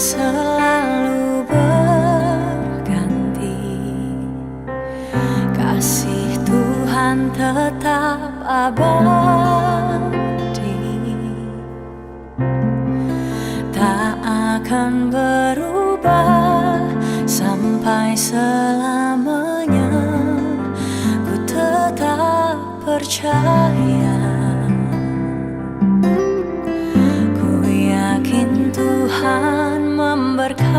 selalu berganti, kasih Tuhan tetap abadi, tak akan berubah sampai selamanya. Ku tetap percaya, ku yakin Tuhan memberkati,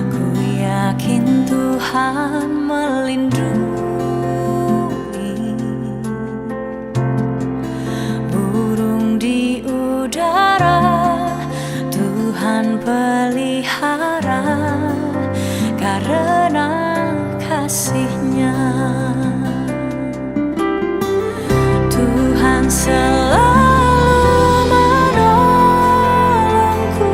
ku yakin Tuhan melindungi. Burung di udara Tuhan pelihara karena kasih-Nya. Tuhan selalu menolongku,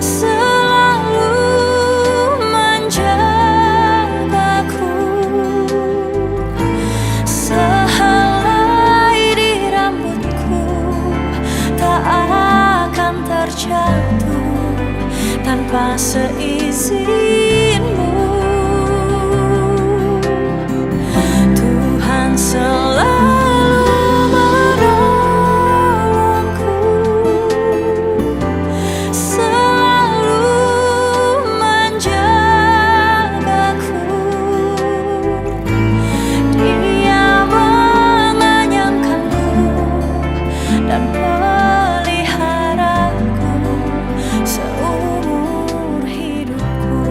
selalu menjagaku, sehelai di rambutku tak akan terjatuh tanpa seizinmu. Tuhan selalu menolongku, selalu menjagaku, Dia mengenyangkanku dan peliharaku seumur hidupku.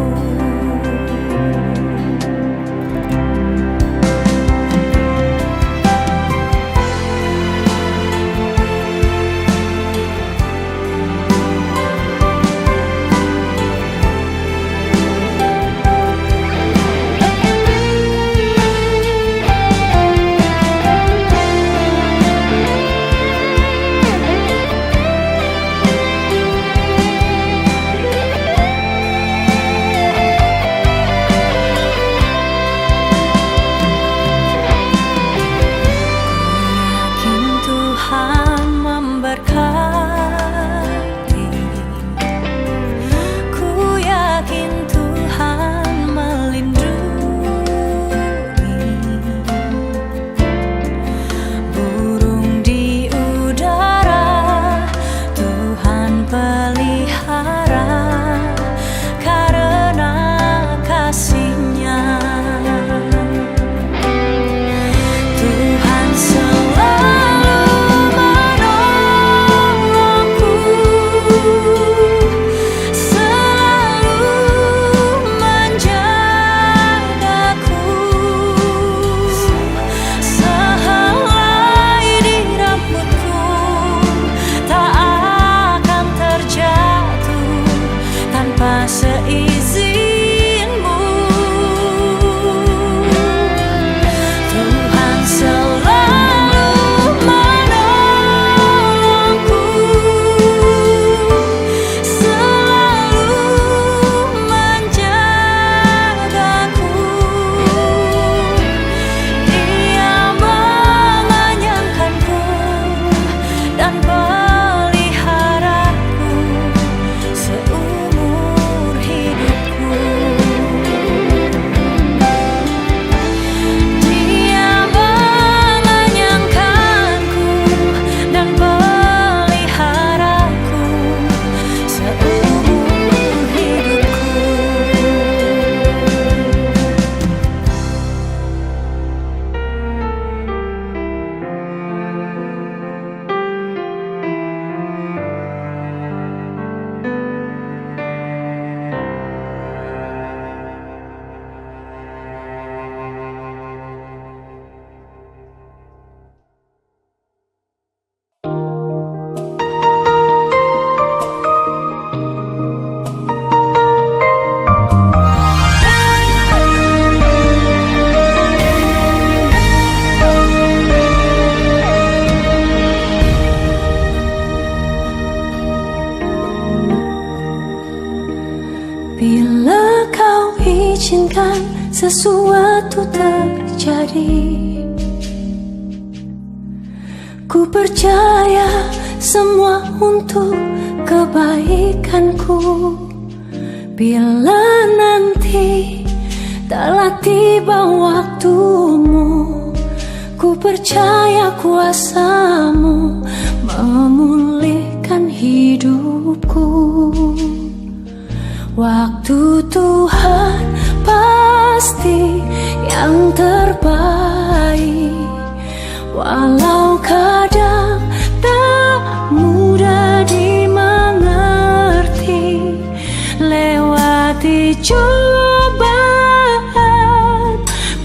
Bila kau izinkan sesuatu terjadi, Ku percaya semua untuk kebaikanku. Bila nanti telah tiba waktumu, ku percaya kuasamu memulihkan hidupku. Waktu Tuhan pasti yang terbaik, walau kadang tak mudah dimengerti. Lewati cobaan,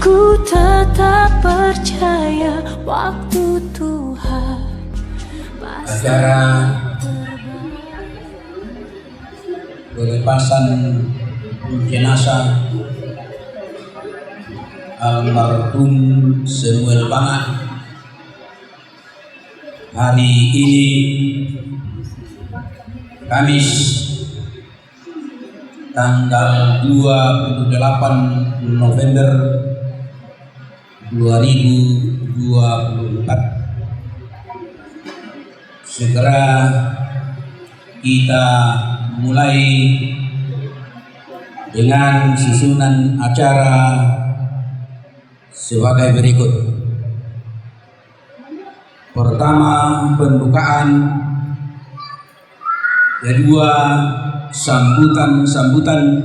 ku tetap percaya waktu Tuhan pasti. Acara pelepasan jenazah almarhum Samuel Banga hari ini Kamis tanggal 28 November 2024. Segera kita mulai dengan susunan acara sebagai berikut. Pertama, pembukaan. Kedua, sambutan-sambutan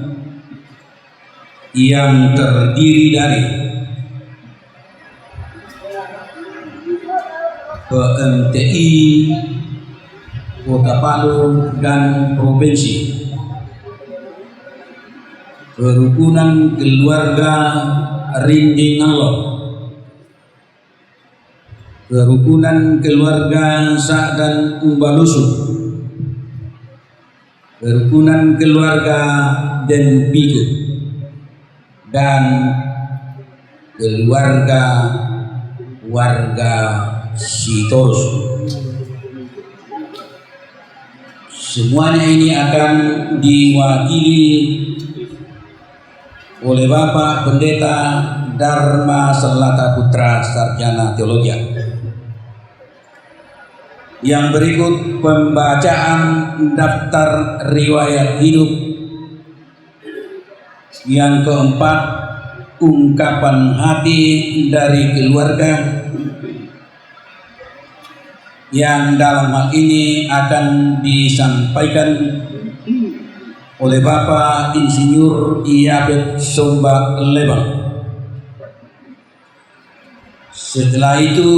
yang terdiri dari PMTI Kota Palu dan Provinsi, Kerukunan Keluarga Rindingallo, Kerukunan Keluarga Sak dan Umbalusu, Kerukunan Keluarga Denpiku, dan keluarga warga Sitorus. Semuanya ini akan diwakili oleh Bapak Pendeta Dharma Selata Putra, Sarjana Teologi. Yang berikut pembacaan daftar riwayat hidup. Yang keempat, ungkapan hati dari keluarga, yang dalam hal ini akan disampaikan oleh Bapak Insinyur Iyabet Somba Lebang. Setelah itu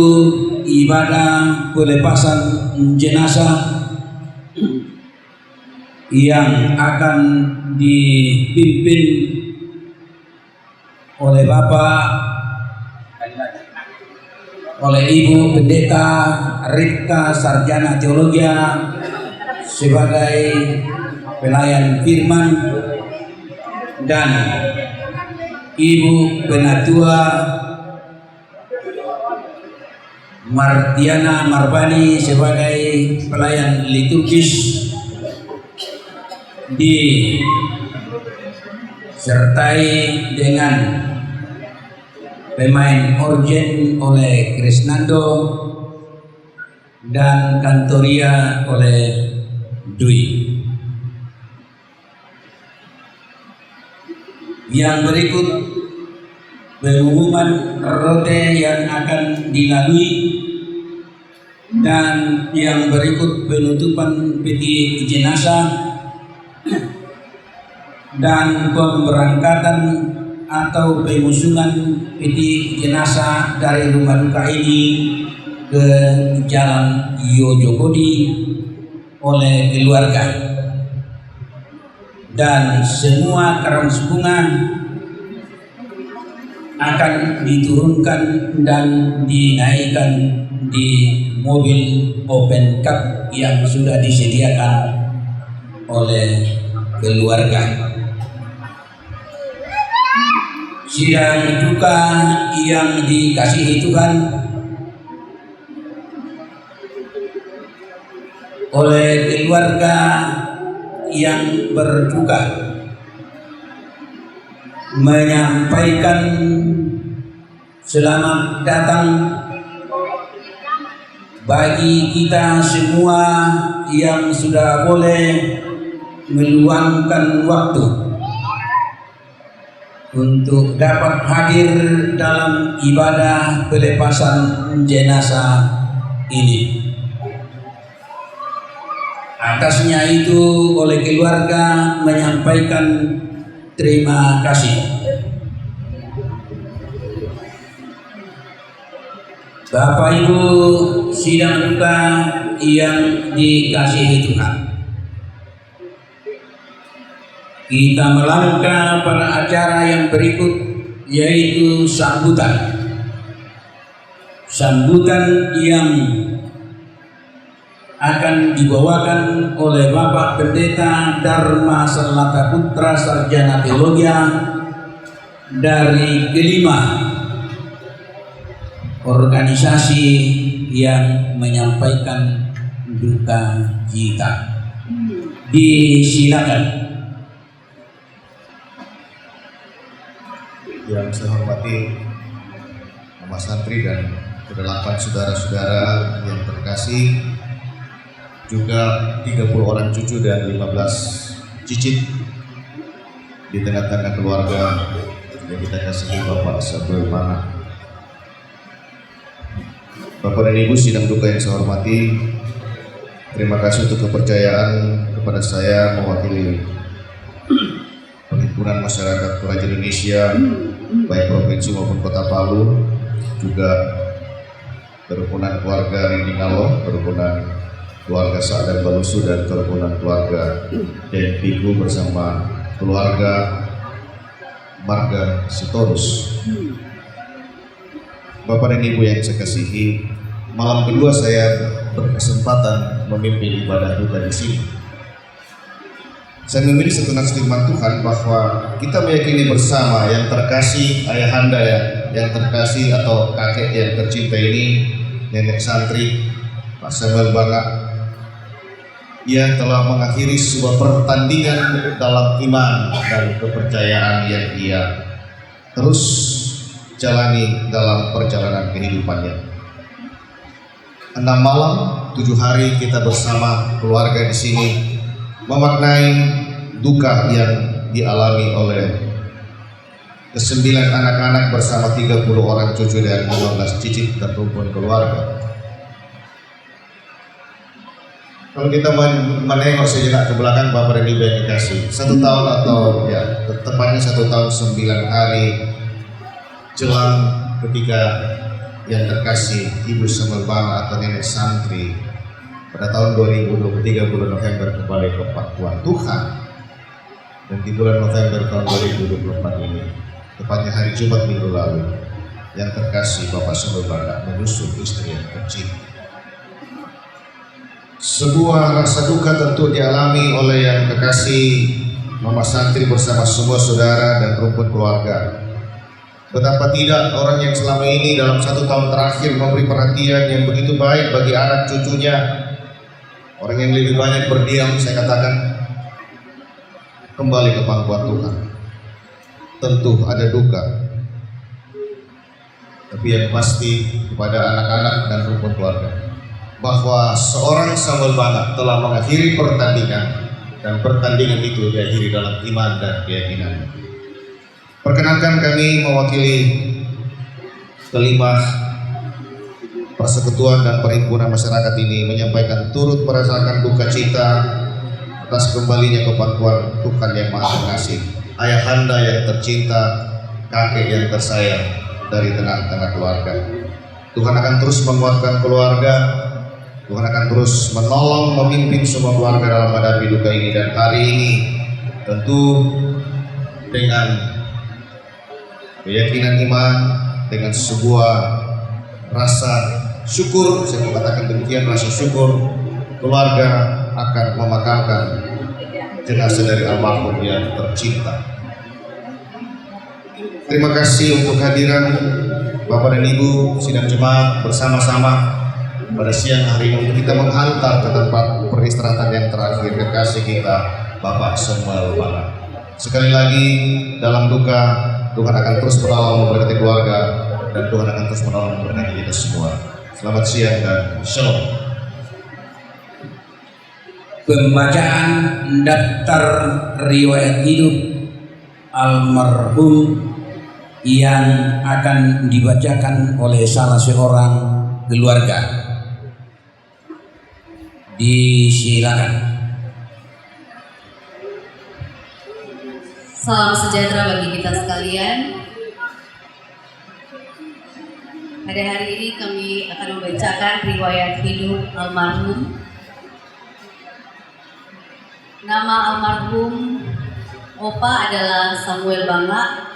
ibadah pelepasan jenazah yang akan dipimpin oleh oleh Ibu Pendeta Ripka Sarjana Teologi sebagai pelayan firman, dan Ibu Penatua Martiana Marbani sebagai pelayan liturgis, disertai dengan pemain orgen oleh Krisnando dan kantoria oleh Dwi. Yang berikut pengumuman rute yang akan dilalui, dan yang berikut penutupan peti jenazah dan pemberangkatan atau pengusungan peti jenazah dari rumah duka ini ke Jalan Yojokodi oleh keluarga, dan semua kerans bunga akan diturunkan dan dinaikkan di mobil open cup yang sudah disediakan oleh keluarga. Sidang duka yang dikasihi Tuhan, oleh keluarga yang berduka menyampaikan selamat datang bagi kita semua yang sudah boleh meluangkan waktu untuk dapat hadir dalam ibadah pelepasan jenazah ini. Atasnya itu oleh keluarga menyampaikan terima kasih. Bapak Ibu sidang duka yang dikasihi Tuhan, kita melangkah pada acara yang berikut, yaitu sambutan yang akan dibawakan oleh Bapak Pendeta Dharma Selaka Putra Sarjana Teologi dari kelima organisasi yang menyampaikan duka cita. Disilakan. Yang saya hormati Mama Santri dan kedelapan saudara-saudara yang terkasih, juga 30 orang cucu dan 15 cicit di tengah-tengah keluarga yang kita kasihi Bapak Samuel Banga. Bapak dan Ibu sidang duka yang saya hormati, terima kasih untuk kepercayaan kepada saya mewakili Perhimpunan Masyarakat Toraja Indonesia, baik provinsi maupun Kota Palu, juga kerukunan keluarga Rindi Ngalo, kerukunan keluarga Sa'dan Balusu, dan kerukunan keluarga Den Piku bersama keluarga Marga Sitorus. Bapak dan Ibu yang saya kasihi, malam kedua saya berkesempatan memimpin ibadah duka di sini. Saya memilih segenap firman Tuhan bahwa kita meyakini bersama yang terkasih ayahanda yang terkasih atau kakek yang tercinta ini, nenek santri Pak Samuel Banga, ia telah mengakhiri sebuah pertandingan dalam iman dan kepercayaan yang ia terus jalani dalam perjalanan kehidupannya. 6 malam 7 hari kita bersama keluarga di sini memaknai duka yang dialami oleh ke-9 anak-anak bersama 30 orang cucu dan 15 cicit dan rumpun keluarga. Kalau kita menengok sejenak ke belakang Bapak dan Ibu yang dikasih, 1 tahun atau ya tepatnya 1 tahun 9 hari jelang ketika yang terkasih Ibu Samuel Banga atau nenek santri pada tahun 2023 bulan November kembali ke Pakuan Tuhan, dan di bulan November tahun 2024 ini, tepatnya hari Jumat minggu lalu, yang terkasih Bapak Samuel Banga menyusul istri yang tercinta. Sebuah rasa duka tentu dialami oleh yang terkasih Mama Santri bersama semua saudara dan rumpun keluarga. Betapa tidak orang yang selama ini dalam 1 tahun terakhir memberi perhatian yang begitu baik bagi anak cucunya, orang yang lebih banyak berdiam, saya katakan kembali ke pangkuan Tuhan. Tentu ada duka, tapi yang pasti kepada anak-anak dan rumpun keluarga bahwa seorang Samuel Banga telah mengakhiri pertandingan, dan pertandingan itu diakhiri dalam iman dan keyakinan. Perkenankan kami mewakili kelima persekutuan dan perhimpunan masyarakat ini menyampaikan turut merasakan duka cita atas kembalinya ke pangkuan Tuhan yang Maha Pengasih, ayahanda yang tercinta, kakek yang tersayang dari tengah-tengah keluarga. Tuhan akan terus menguatkan keluarga, Tuhan akan terus menolong, memimpin semua keluarga dalam menghadapi duka ini. Dan hari ini tentu dengan keyakinan iman, dengan sebuah rasa syukur, saya mengatakan demikian, rasa syukur, keluarga akan memakamkan jenazah dari almarhum yang tercinta. Terima kasih untuk kehadiran Bapak dan Ibu sidang jemaat bersama-sama pada siang hari ini untuk kita menghantar ke tempat peristirahatan yang terakhir kekasih kita Bapak Samuel Banga. Sekali lagi dalam duka, Tuhan akan terus menolong memberkati keluarga, dan Tuhan akan terus menolong memberkati kita semua. Selamat siang dan shalom. Pembacaan daftar riwayat hidup almarhum yang akan dibacakan oleh salah seorang keluarga. Disilakan. Salam sejahtera bagi kita sekalian. Pada hari ini kami akan membacakan riwayat hidup almarhum. Nama almarhum Opa adalah Samuel Bangga.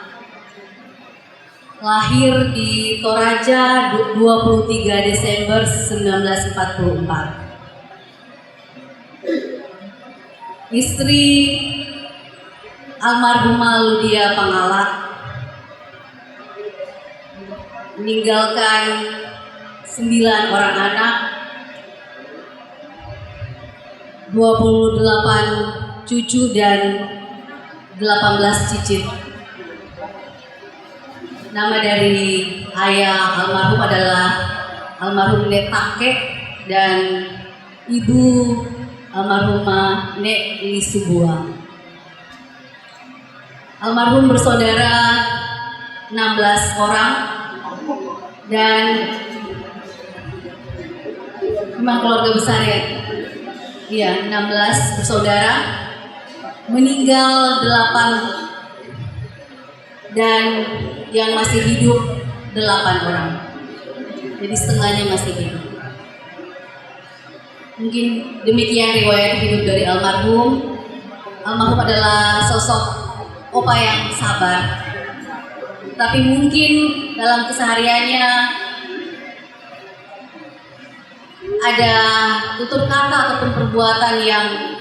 Lahir di Toraja 23 Desember 1944. Istri almarhumah Ludia Pangala meninggalkan 9 orang anak, 28 cucu dan 18 cicit. Nama dari ayah almarhum adalah almarhum Nek Take dan ibu almarhumah Nek Lisubua. Almarhum bersaudara 16 orang dan memang keluarga besar ya. Iya, 16 bersaudara, meninggal 8 dan yang masih hidup 8 orang. Jadi setengahnya masih hidup. Mungkin demikian riwayat hidup dari almarhum. Almarhum adalah sosok opa yang sabar. Tapi mungkin dalam kesehariannya ada tutur kata ataupun perbuatan yang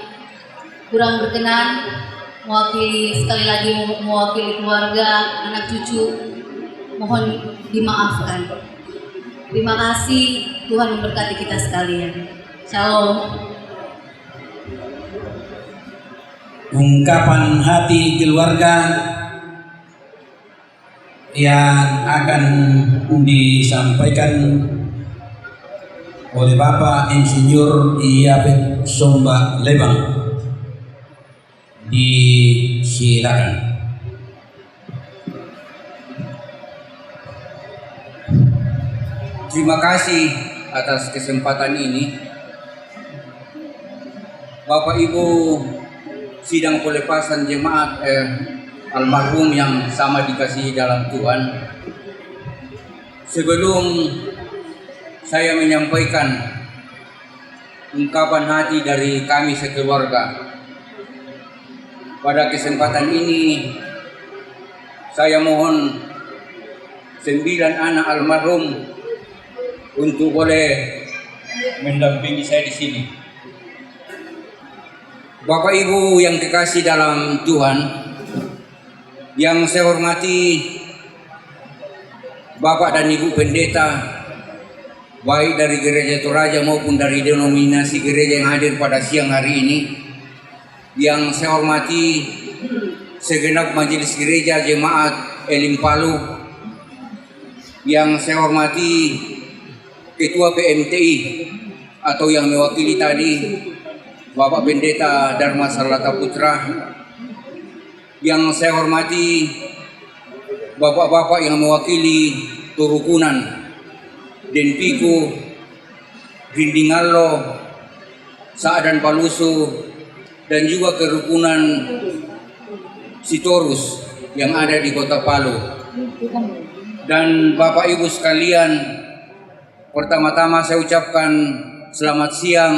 kurang berkenan, sekali lagi mewakili keluarga, anak cucu, mohon dimaafkan. Terima kasih, Tuhan memberkati kita sekalian. Shalom. Ungkapan hati keluarga yang akan disampaikan oleh Bapak Insinyur Yapet Somba Lebang. Disilakan. Terima kasih atas kesempatan ini. Bapak Ibu sidang pelepasan jemaat almarhum yang sama dikasihi dalam Tuhan. Sebelum saya menyampaikan ungkapan hati dari kami sekeluarga, pada kesempatan ini saya mohon 9 anak almarhum untuk boleh mendampingi saya di sini. Bapak Ibu yang dikasih dalam Tuhan, yang saya hormati Bapak dan Ibu Pendeta, baik dari Gereja Toraja maupun dari denominasi gereja yang hadir pada siang hari ini. Yang saya hormati segenap majelis gereja jemaat Elim Palu. Yang saya hormati Ketua PMTI atau yang mewakili tadi Bapak Pendeta Dharma Sarlata Putra. Yang saya hormati bapak-bapak yang mewakili Turukunan, Denpiku, Grindingallo, Saadan Palusu, dan juga kerukunan Sitorus yang ada di Kota Palu. Dan Bapak Ibu sekalian, pertama-tama saya ucapkan selamat siang.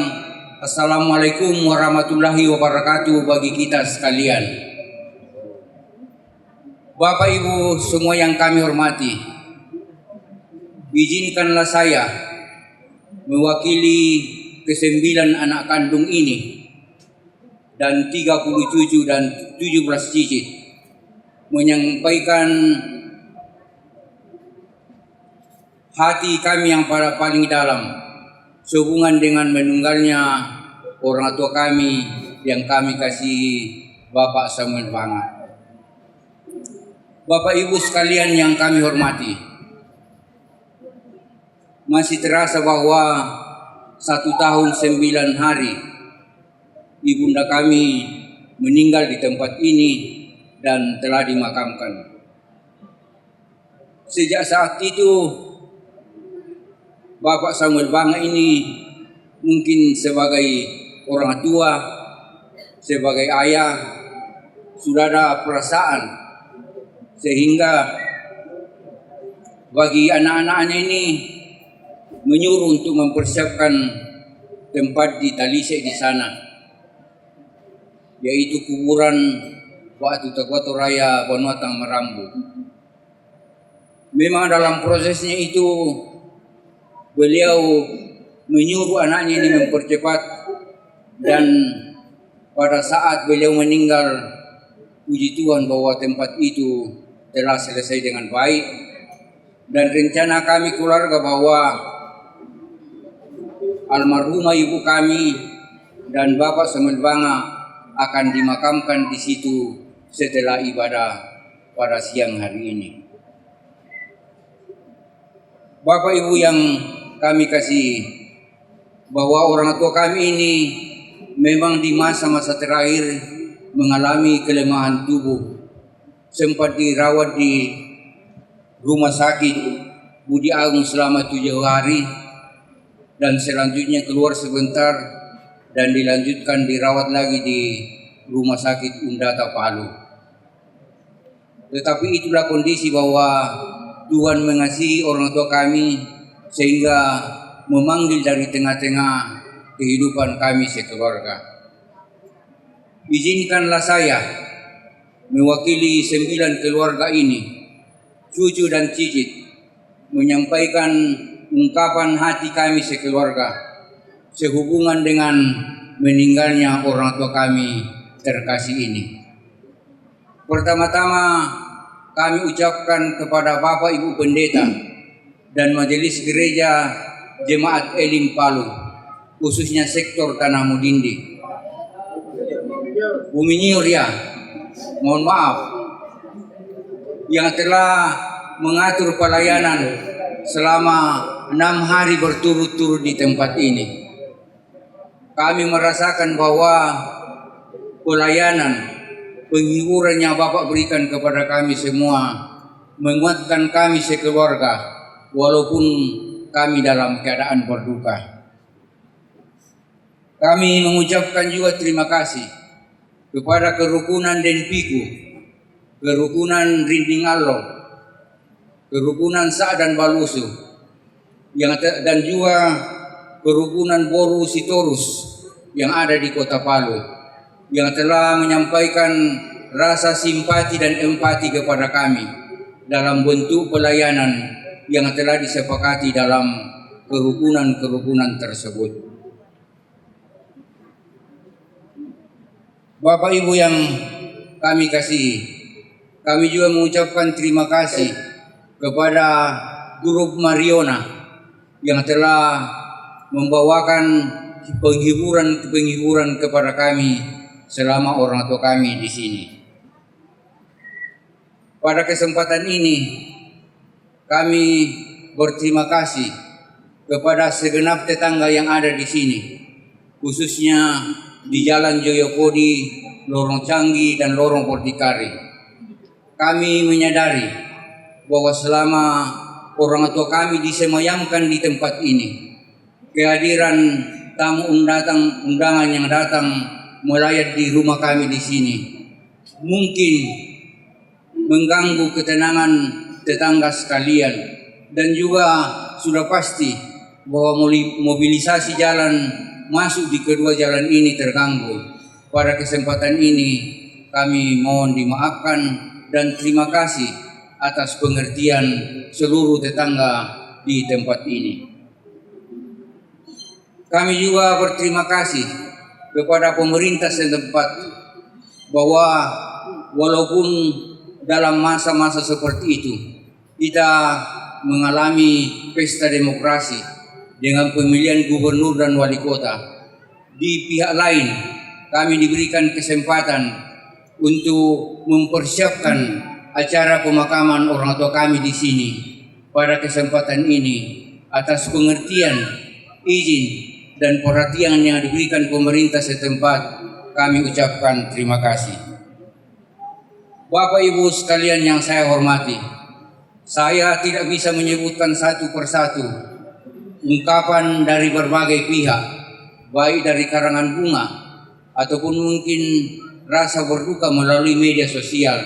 Assalamualaikum warahmatullahi wabarakatuh bagi kita sekalian. Bapak Ibu semua yang kami hormati, izinkanlah saya mewakili ke-9 anak kandung ini dan 37 dan 17 cicit menyampaikan hati kami yang paling dalam sehubungan dengan meninggalnya orang tua kami yang kami kasihi, Bapak Samuel Bangga. Bapak Ibu sekalian yang kami hormati, masih terasa bahwa 1 tahun 9 hari ibunda kami meninggal di tempat ini dan telah dimakamkan. Sejak saat itu Bapak Samuel Banga ini mungkin sebagai orang tua, sebagai ayah, sudah ada perasaan sehingga bagi anak-anaknya ini menyuruh untuk mempersiapkan tempat di Talise di sana, yaitu kuburan Watu Takwato Raya Vanuatu Marambu. Memang dalam prosesnya itu beliau menyuruh anaknya ini mempercepat, dan pada saat beliau meninggal, puji Tuhan bahwa tempat itu telah selesai dengan baik, dan rencana kami keluarga bahwa almarhumah ibu kami dan Bapak Samuel Banga akan dimakamkan di situ setelah ibadah pada siang hari ini. Bapak Ibu yang kami kasih, bahwa orang tua kami ini memang di masa-masa terakhir mengalami kelemahan tubuh. Sempat dirawat di rumah sakit Budi Agung selama 7 hari, dan selanjutnya keluar sebentar dan dilanjutkan dirawat lagi di rumah sakit Undata Palu. Tetapi itulah kondisi bahwa Tuhan mengasihi orang tua kami sehingga memanggil dari tengah-tengah kehidupan kami sekeluarga. Izinkanlah saya mewakili 9 keluarga ini, cucu dan cicit, menyampaikan ungkapan hati kami sekeluarga sehubungan dengan meninggalnya orang tua kami terkasih ini. Pertama-tama kami ucapkan kepada Bapak Ibu Pendeta dan Majelis Gereja Jemaat Elim Palu, khususnya sektor Tanah Mudindi, Bumi Nyuria, mohon maaf, yang telah mengatur pelayanan selama 6 hari berturut-turut di tempat ini. Kami merasakan bahwa pelayanan, penghiburan yang Bapak berikan kepada kami semua menguatkan kami sekeluarga walaupun kami dalam keadaan berduka. Kami mengucapkan juga terima kasih kepada kerukunan Denpiku, kerukunan Rinding Allo, kerukunan Sa dan Balusu, dan juga kerukunan Boru Sitorus yang ada di Kota Palu, yang telah menyampaikan rasa simpati dan empati kepada kami dalam bentuk pelayanan yang telah disepakati dalam kerukunan-kerukunan tersebut. Bapak Ibu yang kami kasihi, kami juga mengucapkan terima kasih kepada grup Mariona yang telah membawakan penghiburan kepada kami selama orang tua kami di sini. Pada kesempatan ini kami berterima kasih kepada segenap tetangga yang ada di sini, khususnya di Jalan Joyokodi, Lorong Canggih, dan Lorong Portikari. Kami menyadari bahwa selama orang tua kami disemayamkan di tempat ini, kehadiran tamu undangan yang datang melayat di rumah kami di sini mungkin mengganggu ketenangan tetangga sekalian, dan juga sudah pasti bahwa mobilisasi jalan masuk di kedua jalan ini terganggu. Pada kesempatan ini kami mohon dimaafkan dan terima kasih atas pengertian seluruh tetangga di tempat ini. Kami juga berterima kasih kepada pemerintah setempat bahwa walaupun dalam masa-masa seperti itu kita mengalami pesta demokrasi dengan pemilihan gubernur dan wali kota, di pihak lain kami diberikan kesempatan untuk mempersiapkan acara pemakaman orang tua kami di sini. Pada kesempatan ini atas pengertian, izin, dan perhatian yang diberikan pemerintah setempat. Kami ucapkan terima kasih. Bapak Ibu sekalian yang saya hormati, saya tidak bisa menyebutkan satu persatu ungkapan dari berbagai pihak, baik dari karangan bunga ataupun mungkin rasa berduka melalui media sosial,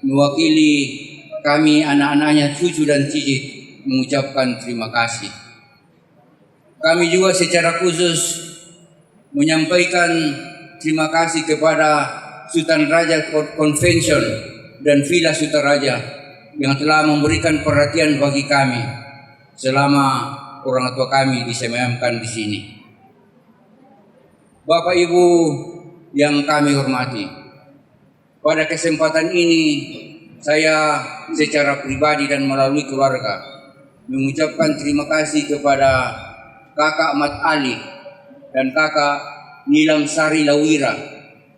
mewakili kami anak-anaknya, cucu dan cicit mengucapkan terima kasih. Kami juga secara khusus menyampaikan terima kasih kepada Sultan Raja Convention dan Villa Sutaraja yang telah memberikan perhatian bagi kami selama orang tua kami disemayamkan di sini. Bapak Ibu yang kami hormati, pada kesempatan ini saya secara pribadi dan melalui keluarga mengucapkan terima kasih kepada Kakak Ahmad Ali dan Kakak Nilam Sari Lawira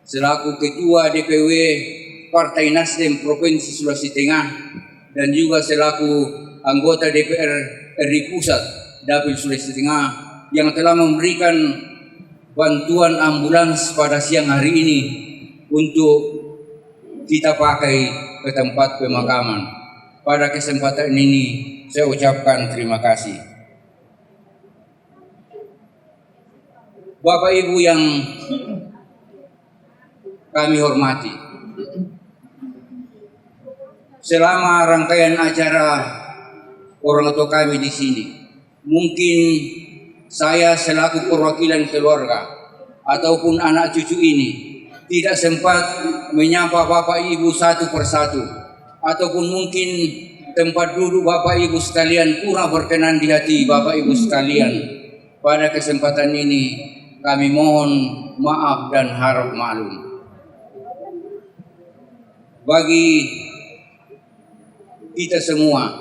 selaku Ketua DPW Partai Nasdem Provinsi Sulawesi Tengah dan juga selaku anggota DPR RI Pusat Dapil Sulawesi Tengah yang telah memberikan bantuan ambulans pada siang hari ini untuk kita pakai ke tempat pemakaman. Pada kesempatan ini saya ucapkan terima kasih. Bapak Ibu yang kami hormati, selama rangkaian acara orang tua kami di sini, mungkin saya selaku perwakilan keluarga ataupun anak cucu ini tidak sempat menyapa Bapak Ibu satu persatu, ataupun mungkin tempat duduk Bapak Ibu sekalian kurang berkenan di hati Bapak Ibu sekalian. Pada kesempatan ini kami mohon maaf dan harap maklum. Bagi kita semua,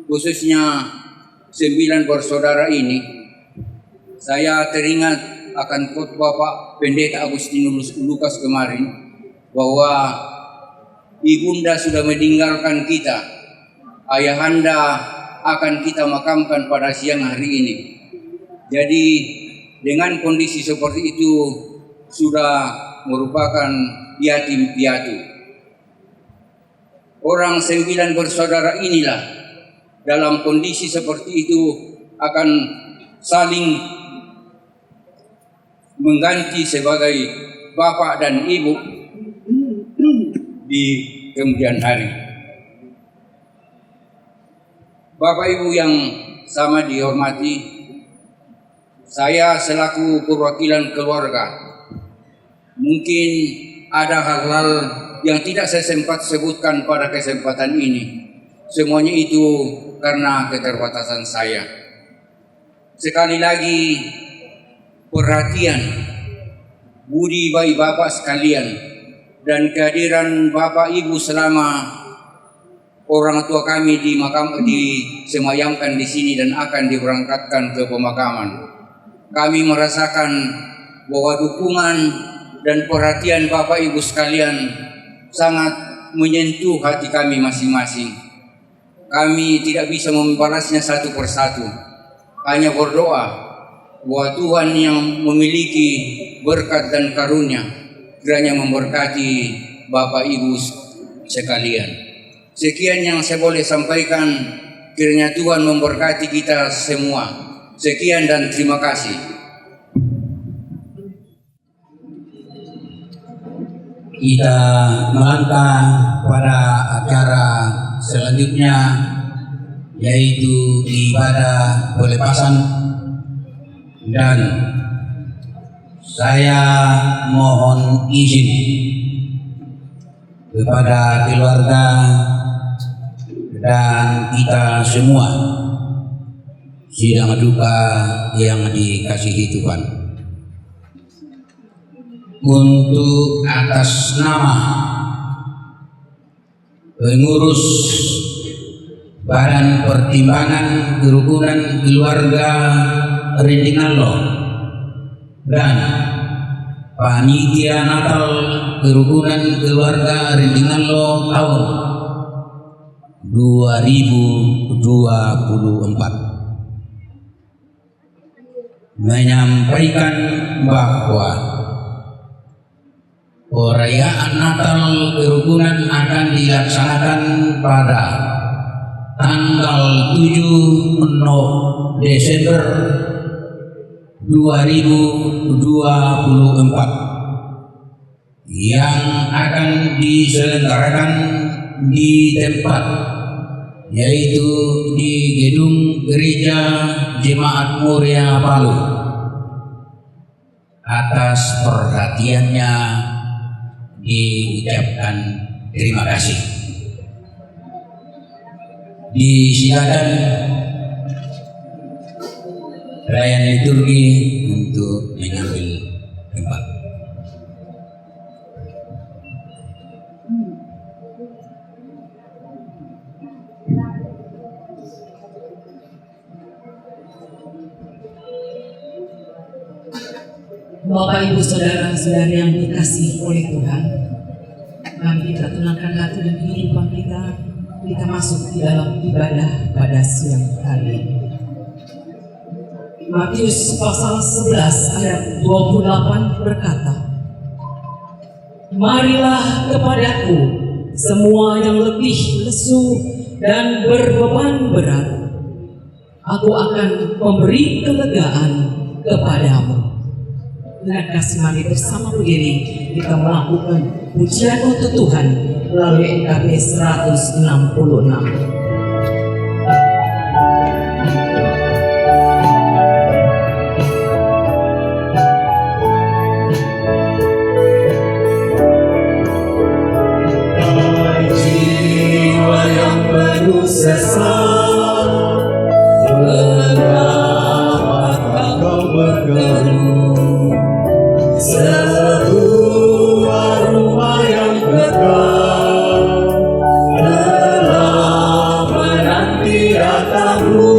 khususnya 9 bersaudara ini, saya teringat akan khotbah Pak Pendeta Agustinus Lukas kemarin bahwa ibunda sudah meninggalkan kita, ayahanda akan kita makamkan pada siang hari ini. Jadi dengan kondisi seperti itu sudah merupakan yatim piatu. Orang 9 bersaudara inilah dalam kondisi seperti itu akan saling mengganti sebagai bapak dan ibu di kemudian hari. Bapak Ibu yang sama dihormati, saya selaku perwakilan keluarga, mungkin ada hal-hal yang tidak saya sempat sebutkan pada kesempatan ini. Semuanya itu karena keterbatasan saya. Sekali lagi, perhatian, budi bagi Bapak sekalian, dan kehadiran Bapak Ibu selama orang tua kami disemayamkan di sini dan akan diberangkatkan ke pemakaman. Kami merasakan bahwa dukungan dan perhatian Bapak Ibu sekalian sangat menyentuh hati kami masing-masing. Kami tidak bisa membalasnya satu persatu, hanya berdoa bahwa Tuhan yang memiliki berkat dan karunia kiranya memberkati Bapak Ibu sekalian. Sekian yang saya boleh sampaikan, kiranya Tuhan memberkati kita semua. Sekian dan terima kasih. Kita melangkah pada acara selanjutnya, yaitu ibadah pelepasan, dan saya mohon izin kepada keluarga dan kita semua sidang duka yang dikasihi Tuhan, untuk atas nama pengurus Badan Pertimbangan Kerukunan Keluarga Rindingallo dan Panitia Natal Kerukunan Keluarga Rindingallo tahun 2024, menyampaikan bahwa perayaan Natal kerukunan akan dilaksanakan pada tanggal 7 Desember 2024 yang akan diselenggarakan di tempat yaitu di Gedung Gereja Jemaat Muria Palu. Atas perhatiannya diucapkan terima kasih. Disilakan pelayan liturgi untuk mengambil tempat. Bapak, Ibu, Saudara-saudari yang dikasihi oleh Tuhan, mari kita tenangkan hati dan kehidupan kita masuk di dalam ibadah pada siang hari ini. Matius pasal 11 ayat 28 berkata, "Marilah kepadaku semua yang letih, lesu, dan berbeban berat, aku akan memberi kelegaan kepadamu." Dengan kasih mari bersama berdiri kita melakukan pujian untuk Tuhan melalui NKB 166. Jiwa yang penuh sesat, mengapa kau bergelut? Sebuah rumah yang kekal telah menanti datangmu.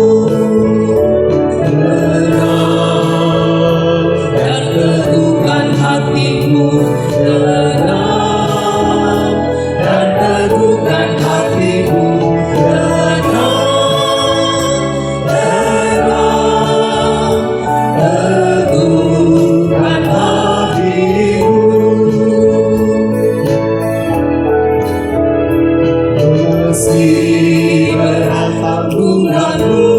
Tenang dan teguhkan hatimu, tenang dan teguhkan hatimu, tenang, tenang, teguhkan hatimu. Meski berat tanggunganmu,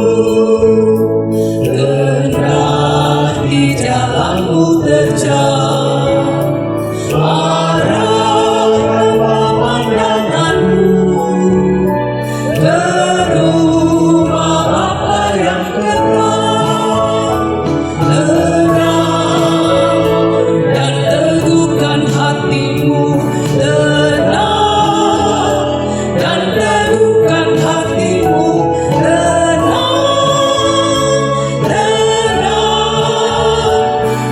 kendati jalanmu terjal, arahkanlah pandanganmu ke rumah Bapa yang kekal. Tenang dan teguhkan hatimu, tenang dan teguhkan hatimu, tenang, tenang,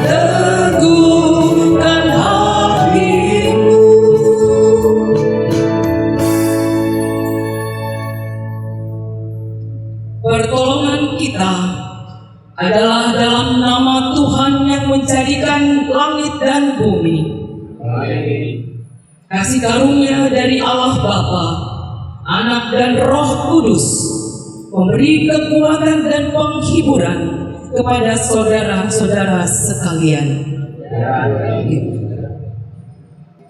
teguhkan hatimu. Pertolongan kita adalah dalam nama Tuhan yang menjadikan langit dan bumi. Kasih karunia dari Allah Bapa, Anak dan Roh Kudus memberi kekuatan dan penghiburan kepada saudara-saudara sekalian.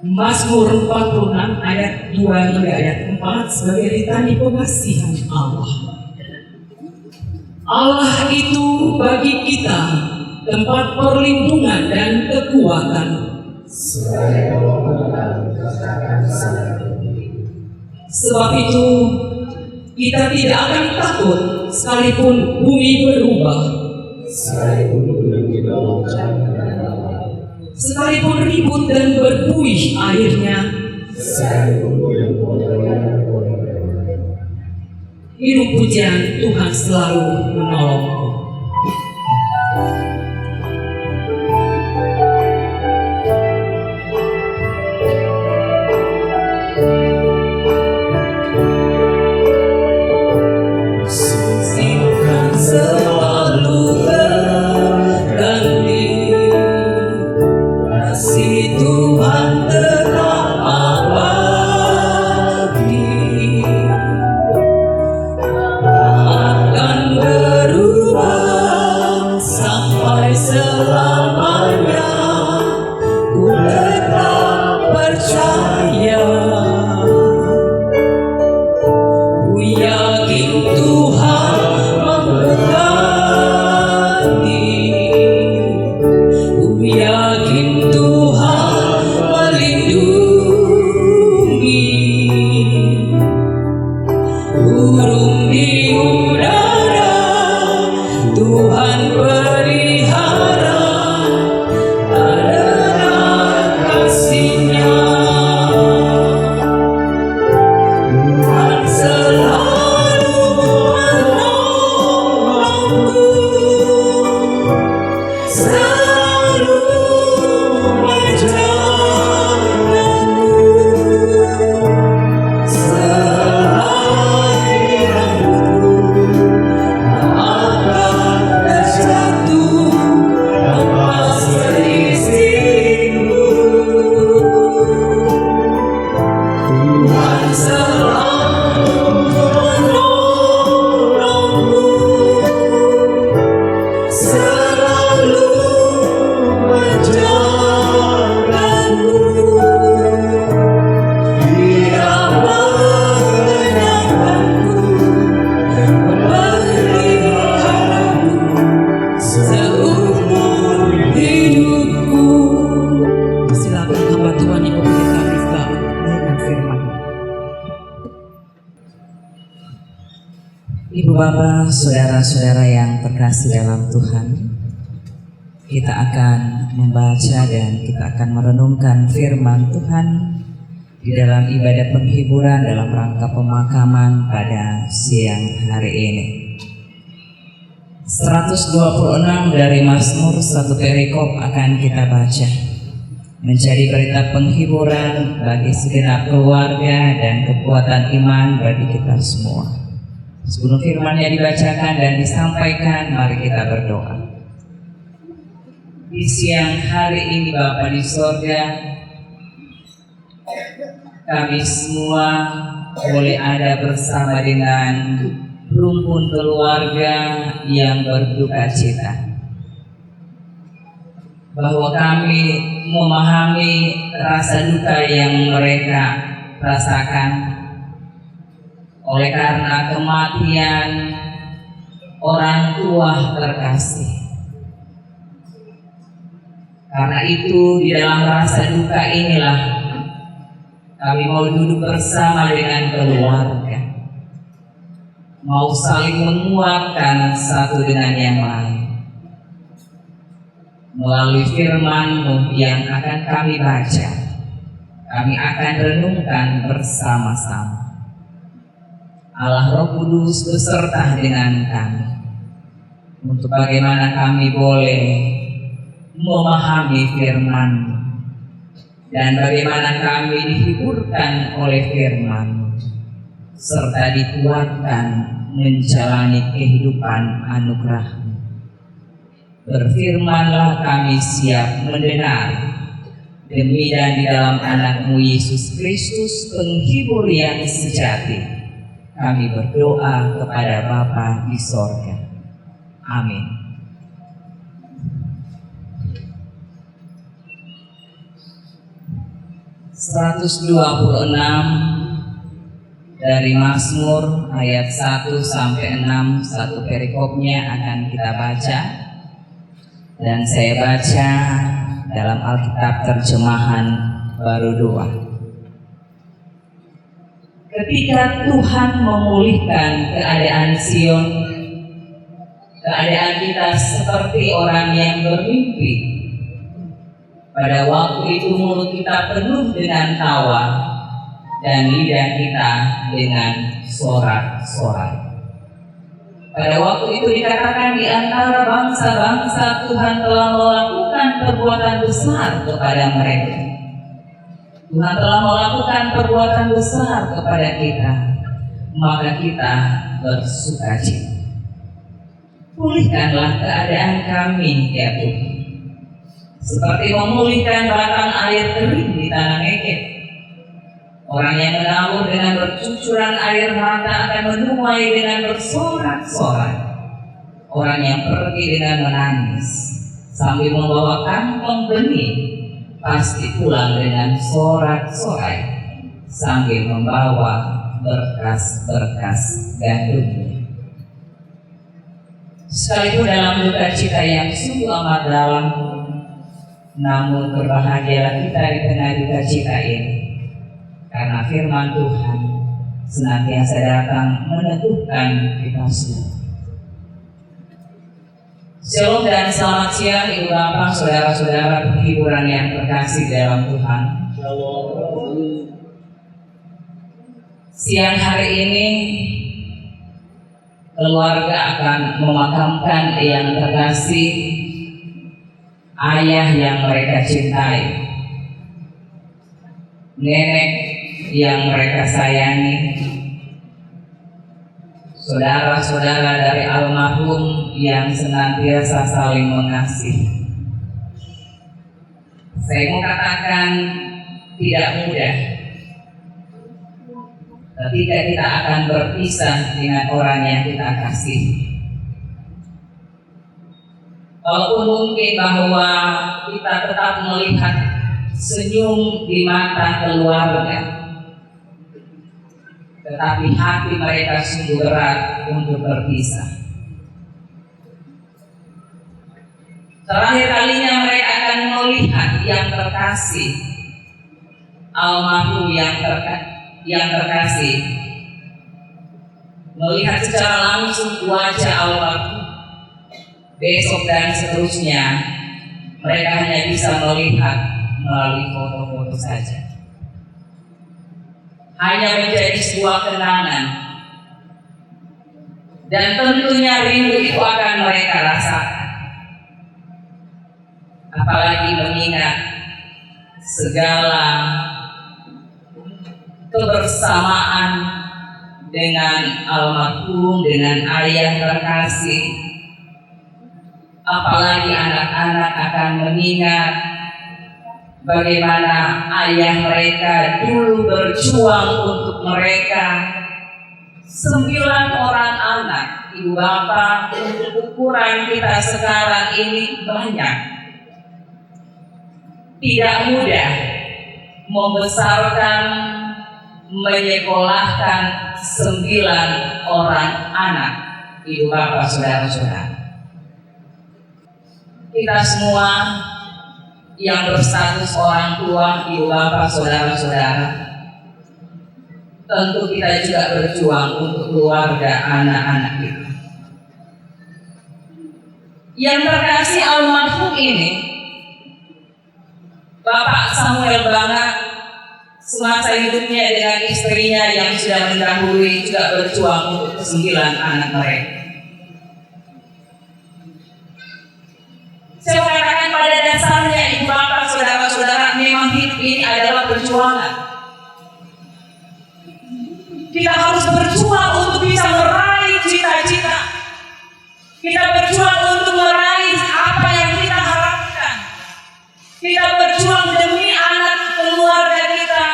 Mazmur 46 ayat 2 hingga ayat 4 sebagai litani pengasihan Allah. Allah itu bagi kita tempat perlindungan dan kekuatan. Sebab itu kita tidak akan takut sekalipun bumi berubah, sekalipun ribut dan berbuih airnya, hidup pujian Tuhan selalu menolongku. Simpan selalu berganti, kasih Tuhan tetap abadi, akan berubah. selamanya ku tetap percaya. Ku yakin Tuhan memberkati, ku yakin Tuhan melindungi. Burung di udara Tuhan pelihara karena kasih-Nya. Tuhan selalu menolongku, selalu menjagaku. Silakan hamba Tuhan Ibu Pendeta Rifka dengan firman. Ibu Bapak, saudara-saudara yang terkasih dalam Tuhan, kita akan membaca dan kita akan merenungkan firman Tuhan di dalam ibadah penghiburan dalam rangka pemakaman pada siang hari ini. 126 dari Mazmur 1 perikop akan kita baca, menjadi berita penghiburan bagi segenap keluarga dan kekuatan iman bagi kita semua. Sebelum firman-Nya dibacakan dan disampaikan, mari kita berdoa. Di siang hari ini Bapa di sorga, kami semua boleh ada bersama dengan rumpun keluarga yang berduka cita, bahwa kami memahami rasa duka yang mereka rasakan oleh karena kematian orang tua terkasih. Karena itu di dalam rasa duka inilah kami mau duduk bersama dengan keluarga, mau saling menguatkan satu dengan yang lain melalui firman-Mu yang akan kami baca. Kami akan renungkan bersama-sama. Allah Roh Kudus beserta dengan kami untuk bagaimana kami boleh memahami firman-Mu dan bagaimana kami dihiburkan oleh firman-Mu serta dikuatkan menjalani kehidupan anugerah-Mu. Berfirmanlah, kami siap mendengar. Demi dan di dalam anak-Mu Yesus Kristus, penghibur yang sejati, kami berdoa kepada Bapa di sorga. Amin. (126) dari Mazmur ayat 1 sampai 6, satu perikopnya akan kita baca. Dan saya baca dalam Alkitab terjemahan baru 2. Ketika Tuhan memulihkan keadaan Sion, keadaan kita seperti orang yang bermimpi. Pada waktu itu mulut kita penuh dengan tawa dan lidah kita dengan sorak-sorai. Pada waktu itu dikatakan di antara bangsa-bangsa, Tuhan telah melakukan perbuatan besar kepada mereka. Tuhan telah melakukan perbuatan besar kepada kita, maka kita bersukacita. Pulihkanlah keadaan kami, ya Tuhan, seperti memulihkan batang air kering di tanah Negev. Orang yang menabur dengan bercucuran air mata akan menuai dengan bersorak-sorai. Orang yang pergi dengan menangis sambil membawa kantong benih, pasti pulang dengan sorak-sorai sambil membawa berkas-berkas gandumnya. Sekalipun dalam duka cita yang sungguh amat dalam, namun berbahagialah kita di tengah duka cita ini, karena firman Tuhan senantiasa datang meneguhkan kita semua. Shalom dan selamat siang Ibu Bapak, saudara-saudara perhiburan yang terkasih dalam Tuhan. Siang hari ini keluarga akan memakamkan yang terkasih, ayah yang mereka cintai, nenek yang mereka sayangi, saudara-saudara dari almarhum yang senantiasa saling mengasihi. Saya mau katakan tidak mudah ketika kita akan berpisah dengan orang yang kita kasih. Walaupun mungkin bahwa kita tetap melihat senyum di mata keluarga, tetapi hati mereka sungguh berat untuk berpisah. Terakhir kalinya mereka akan melihat yang terkasih, almarhum yang terkasih, melihat secara langsung wajah almarhum. Besok dan seterusnya mereka hanya bisa melihat melalui foto-foto saja. Hanya menjadi sebuah kenangan, dan tentunya rindu itu akan mereka rasakan. Apalagi mengingat segala kebersamaan dengan almarhum, dengan ayah terkasih. Apalagi anak-anak akan mengingat bagaimana ayah mereka dulu berjuang untuk mereka. 9 orang anak, ibu bapak, untuk ukuran kita sekarang ini banyak. Tidak mudah membesarkan, menyekolahkan 9 orang anak, ibu bapak, saudara-saudara. Kita semua yang berstatus orang tua, ibu bapak, saudara-saudara, tentu kita juga berjuang untuk keluarga anak-anak kita. Yang terkasih almarhum ini, Bapak Samuel Banga, semasa hidupnya dengan istrinya yang sudah mendahului juga berjuang untuk 9 anak mereka. Saya katakan pada dasarnya ibu bapak, saudara-saudara, memang hidup ini adalah perjuangan. Kita harus berjuang untuk bisa meraih cita-cita. Kita berjuang untuk meraih apa yang kita harapkan. Kita berjuang demi anak keluarga kita.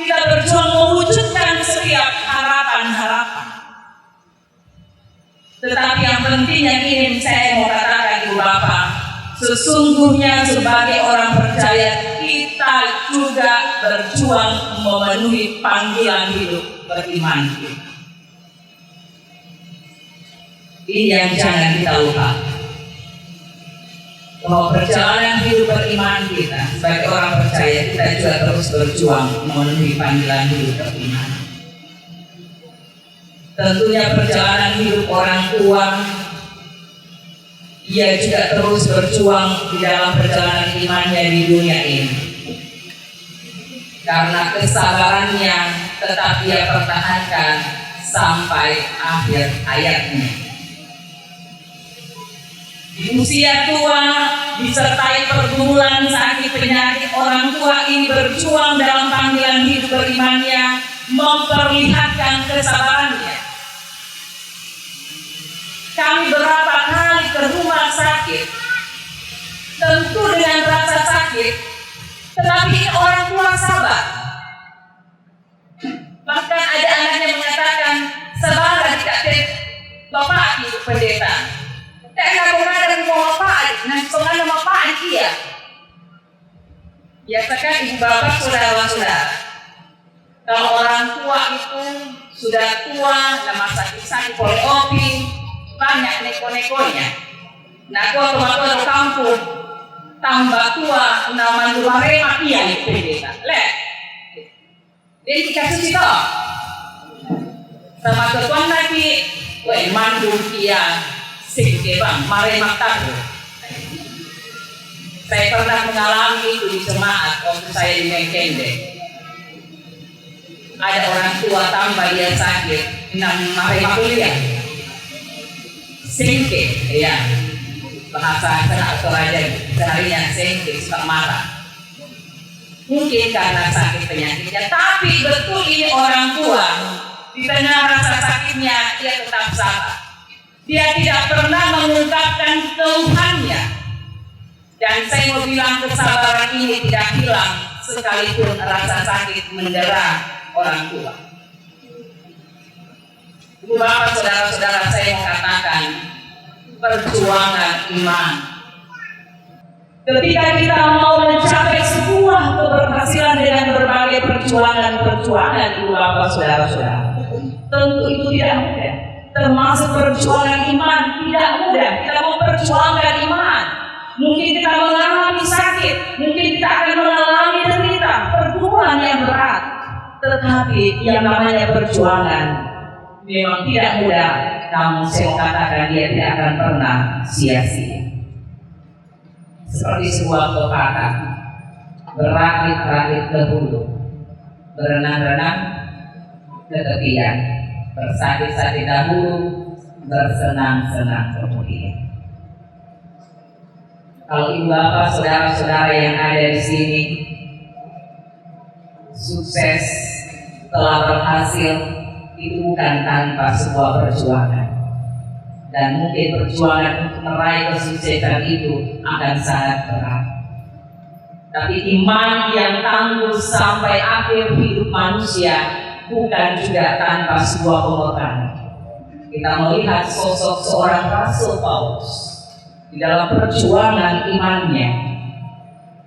Kita berjuang mewujudkan setiap harapan-harapan. Tetapi yang pentingnya ini saya mau katakan ibu bapak, sesungguhnya sebagai orang percaya kita juga berjuang memenuhi panggilan hidup beriman kita. Ini yang jangan kita lupa, bahwa perjalanan hidup beriman kita sebagai orang percaya, kita juga terus berjuang memenuhi panggilan hidup beriman. Tentunya perjalanan hidup orang tua, ia juga terus berjuang di dalam perjalanan imannya di dunia ini. Karena kesabarannya tetap ia pertahankan sampai akhir hayatnya. Di usia tua, disertai pergumulan sakit penyakit, orang tua ini berjuang dalam panggilan hidup berimannya, memperlihatkan kesabarannya. Kami berapa kali ke rumah sakit, tentu dengan rasa sakit, tetapi orang tua sabar. Bahkan ada anaknya mengatakan, sabar tidak bapak itu pendeta. Tak ada pengaruh bapak, nanti pengaruh bapak Biasakan ibu bapak, saudara-saudara, kalau orang tua itu sudah tua, lama sakit-sakit poliopi, banyak neko-nekonya. Nah, kalau tua kampung, tambah tua, nama lumare mati ya itu pendeta. Lek, dia dikasih itu. Sama tuan lagi, weh mandu dia singke bang, mare maktabu. Saya pernah mengalami itu di jemaat waktu saya di Mekende. Ada orang tua tambah dia sakit, mare makuliah. Singke, ya. Bahasa kena Toraja seharian sengke suka marah. Mungkin karena sakit penyakitnya, tapi betul ini orang tua di tengah rasa sakitnya dia tetap sabar. Dia tidak pernah mengungkapkan keluhannya. Dan saya mau bilang kesabaran ini tidak hilang sekalipun rasa sakit mendera orang tua. Ibu bapak, saudara-saudara, saya mau katakan perjuangan iman. Ketika kita mau mencapai sebuah keberhasilan dengan berbagai perjuangan, ibu bapak, saudara-saudara, tentu itu tidak mudah. Termasuk perjuangan iman tidak mudah. Kita mau perjuangkan iman. Mungkin kita mengalami sakit, mungkin kita akan mengalami derita, perjuangan yang berat. Tetapi yang namanya perjuangan memang tidak mudah. Namun saya katakan dia tidak akan pernah sia-sia. Seperti sebuah pepatah, berakit-rakit ke hulu, berenang-renang ke tepian, bersakit-sakit dahulu, bersenang-senang kemudian. Kalau ibu bapak, saudara-saudara yang ada di sini sukses, telah berhasil, itu bukan tanpa sebuah perjuangan. Dan mungkin perjuangan untuk meraih kesuksesan itu akan sangat berat. Tapi iman yang tangguh sampai akhir hidup manusia bukan juga tanpa sebuah pengorbanan. Kita melihat sosok seorang Rasul Paulus di dalam perjuangan imannya.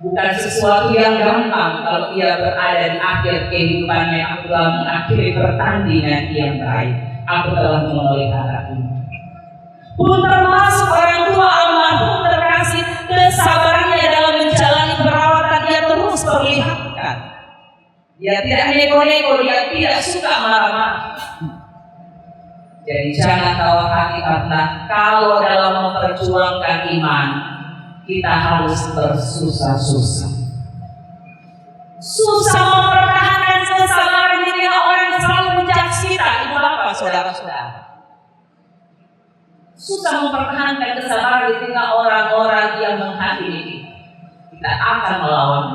Bukan sesuatu yang gampang kalau ia berada di akhir kehidupannya. Aku telah mengakhiri pertandingan yang baik. Aku telah memelihara ini. Pun termasuk orang tua almarhum terkasih, kesabarannya dalam menjalani perawatan dia terus perlihatkan. Dia tidak neko-neko, dia tidak suka marah-marah. Jadi jangan tawa hati karena kalau dalam memperjuangkan iman kita harus bersusah-susah. Susah mempertahankan kesabaran ketika orang selalu menjudge kita, ibu bapak, saudara-saudara. Susah mempertahankan kesabaran ketika orang-orang yang menghakimi kita. Kita akan melawan.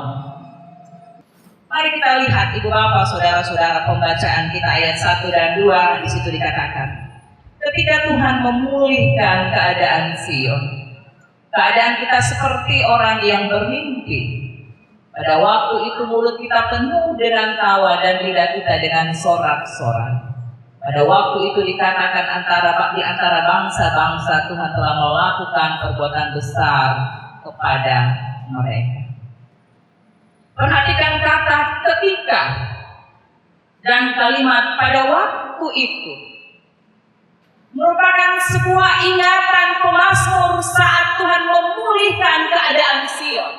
Mari kita lihat ibu bapak, saudara-saudara, pembacaan kita ayat 1 dan 2. Di situ dikatakan, ketika Tuhan memulihkan keadaan Sion, keadaan kita seperti orang yang bermimpi. Pada waktu itu mulut kita penuh dengan tawa dan lidah kita dengan sorak-sorai. Pada waktu itu dikatakan di antara bangsa-bangsa Tuhan telah melakukan perbuatan besar kepada mereka. Perhatikan kata ketika dan kalimat pada waktu itu merupakan sebuah ingatan pemazmur saat Tuhan memulihkan keadaan Sion.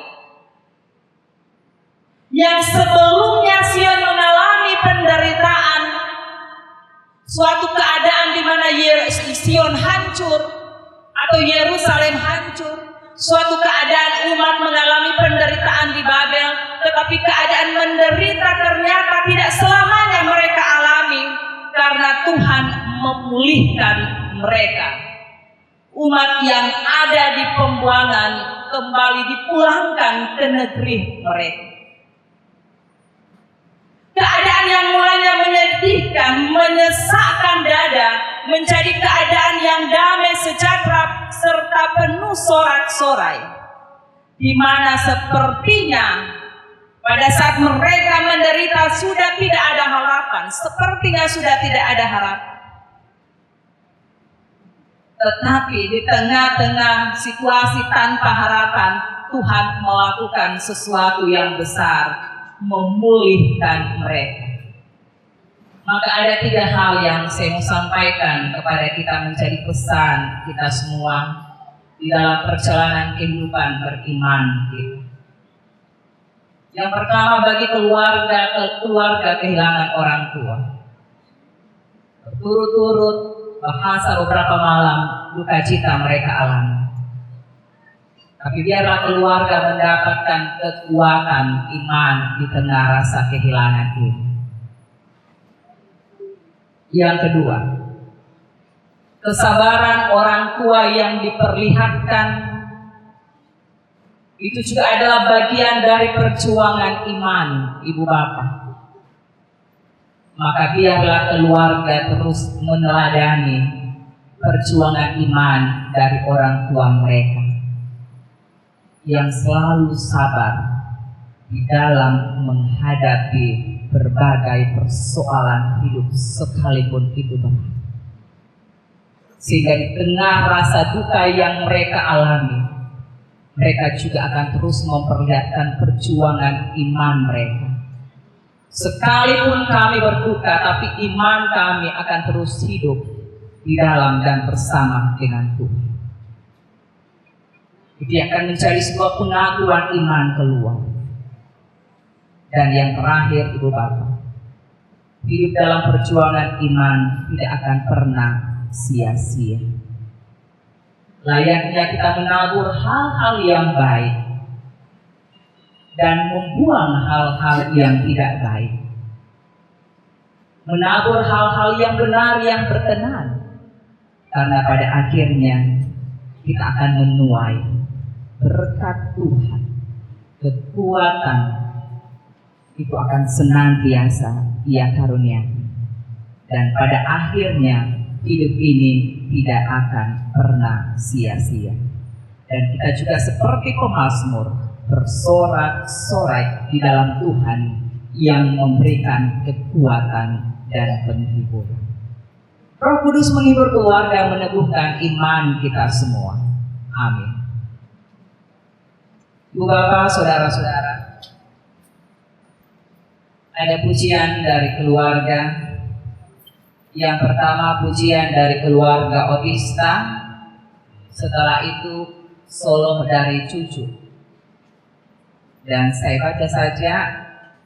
Yang sebelumnya Sion mengalami penderitaan, suatu keadaan di mana Sion hancur atau Yerusalem hancur, suatu keadaan umat mengalami penderitaan di Babel, tetapi keadaan menderita ternyata tidak selamanya mereka alami karena Tuhan memulihkan mereka. Umat yang ada di pembuangan kembali dipulangkan ke negeri mereka. Keadaan yang mulanya menyedihkan, menyesakkan dada, menjadi keadaan yang damai, sejahtera, serta penuh sorak-sorai. Di mana sepertinya pada saat mereka menderita sudah tidak ada harapan, sepertinya sudah tidak ada harapan. Tetapi di tengah-tengah situasi tanpa harapan, Tuhan melakukan sesuatu yang besar, memulihkan mereka. Maka ada 3 hal yang saya mau sampaikan kepada kita menjadi pesan kita semua di dalam perjalanan kehidupan beriman kita. Yang pertama, bagi keluarga kehilangan orang tua, berturut-turut bahasa beberapa malam duka cita mereka alami. Tapi biarlah keluarga mendapatkan kekuatan iman di tengah rasa kehilangan ini. Yang kedua, kesabaran orang tua yang diperlihatkan itu juga adalah bagian dari perjuangan iman ibu bapak. Maka biarlah keluarga terus meneladani perjuangan iman dari orang tua mereka yang selalu sabar di dalam menghadapi berbagai persoalan hidup sekalipun itu berat. Sehingga di tengah rasa duka yang mereka alami, mereka juga akan terus memperlihatkan perjuangan iman mereka. Sekalipun kami berduka, tapi iman kami akan terus hidup di dalam dan bersama dengan Tuhan. Itu akan menjadi sebuah pengakuan iman keluar. Dan yang terakhir, ibu bapak, hidup dalam perjuangan iman tidak akan pernah sia-sia. Layaknya kita menabur hal-hal yang baik dan membuang hal-hal yang tidak baik. Menabur hal-hal yang benar, yang berkenan. Karena pada akhirnya kita akan menuai berkat Tuhan, kekuatan itu akan senantiasa Ia karuniakan. Dan pada akhirnya hidup ini tidak akan pernah sia-sia. Dan kita juga seperti pemazmur bersorak-sorai di dalam Tuhan yang memberikan kekuatan dan penghiburan. Roh Kudus menghibur keluarga, meneguhkan iman kita semua. Amin. Ibu bapak, saudara-saudara, ada pujian dari keluarga. Yang pertama, pujian dari keluarga Otista. Setelah itu solo dari cucu. Dan saya baca saja,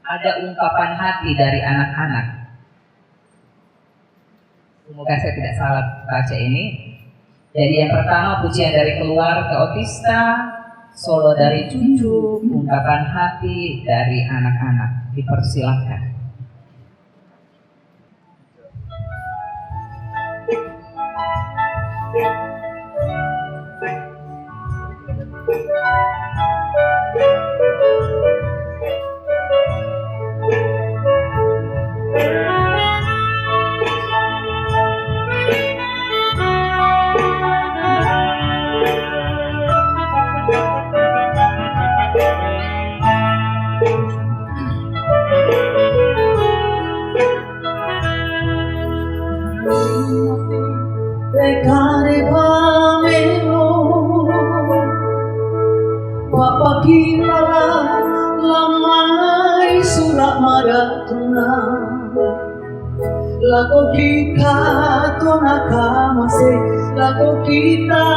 ada ungkapan hati dari anak-anak. Semoga saya tidak salah baca ini. Jadi yang pertama, pujian dari keluarga Otista, solo dari cucu, ungkapan hati dari anak-anak. Dipersilahkan. Lagu kita to nakamase, lagu kita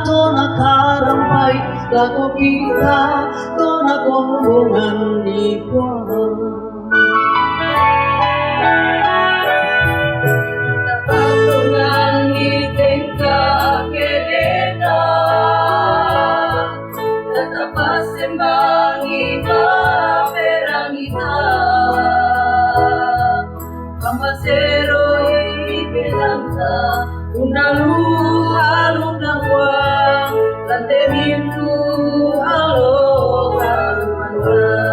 to nakarampai, lagu kita to nagombongan di buwan. Tatungan itengka kedeta, tatapas sembang iba perangita. Ambasero ibelanza, una luz alumnagua, planteamiento aloha humanuan.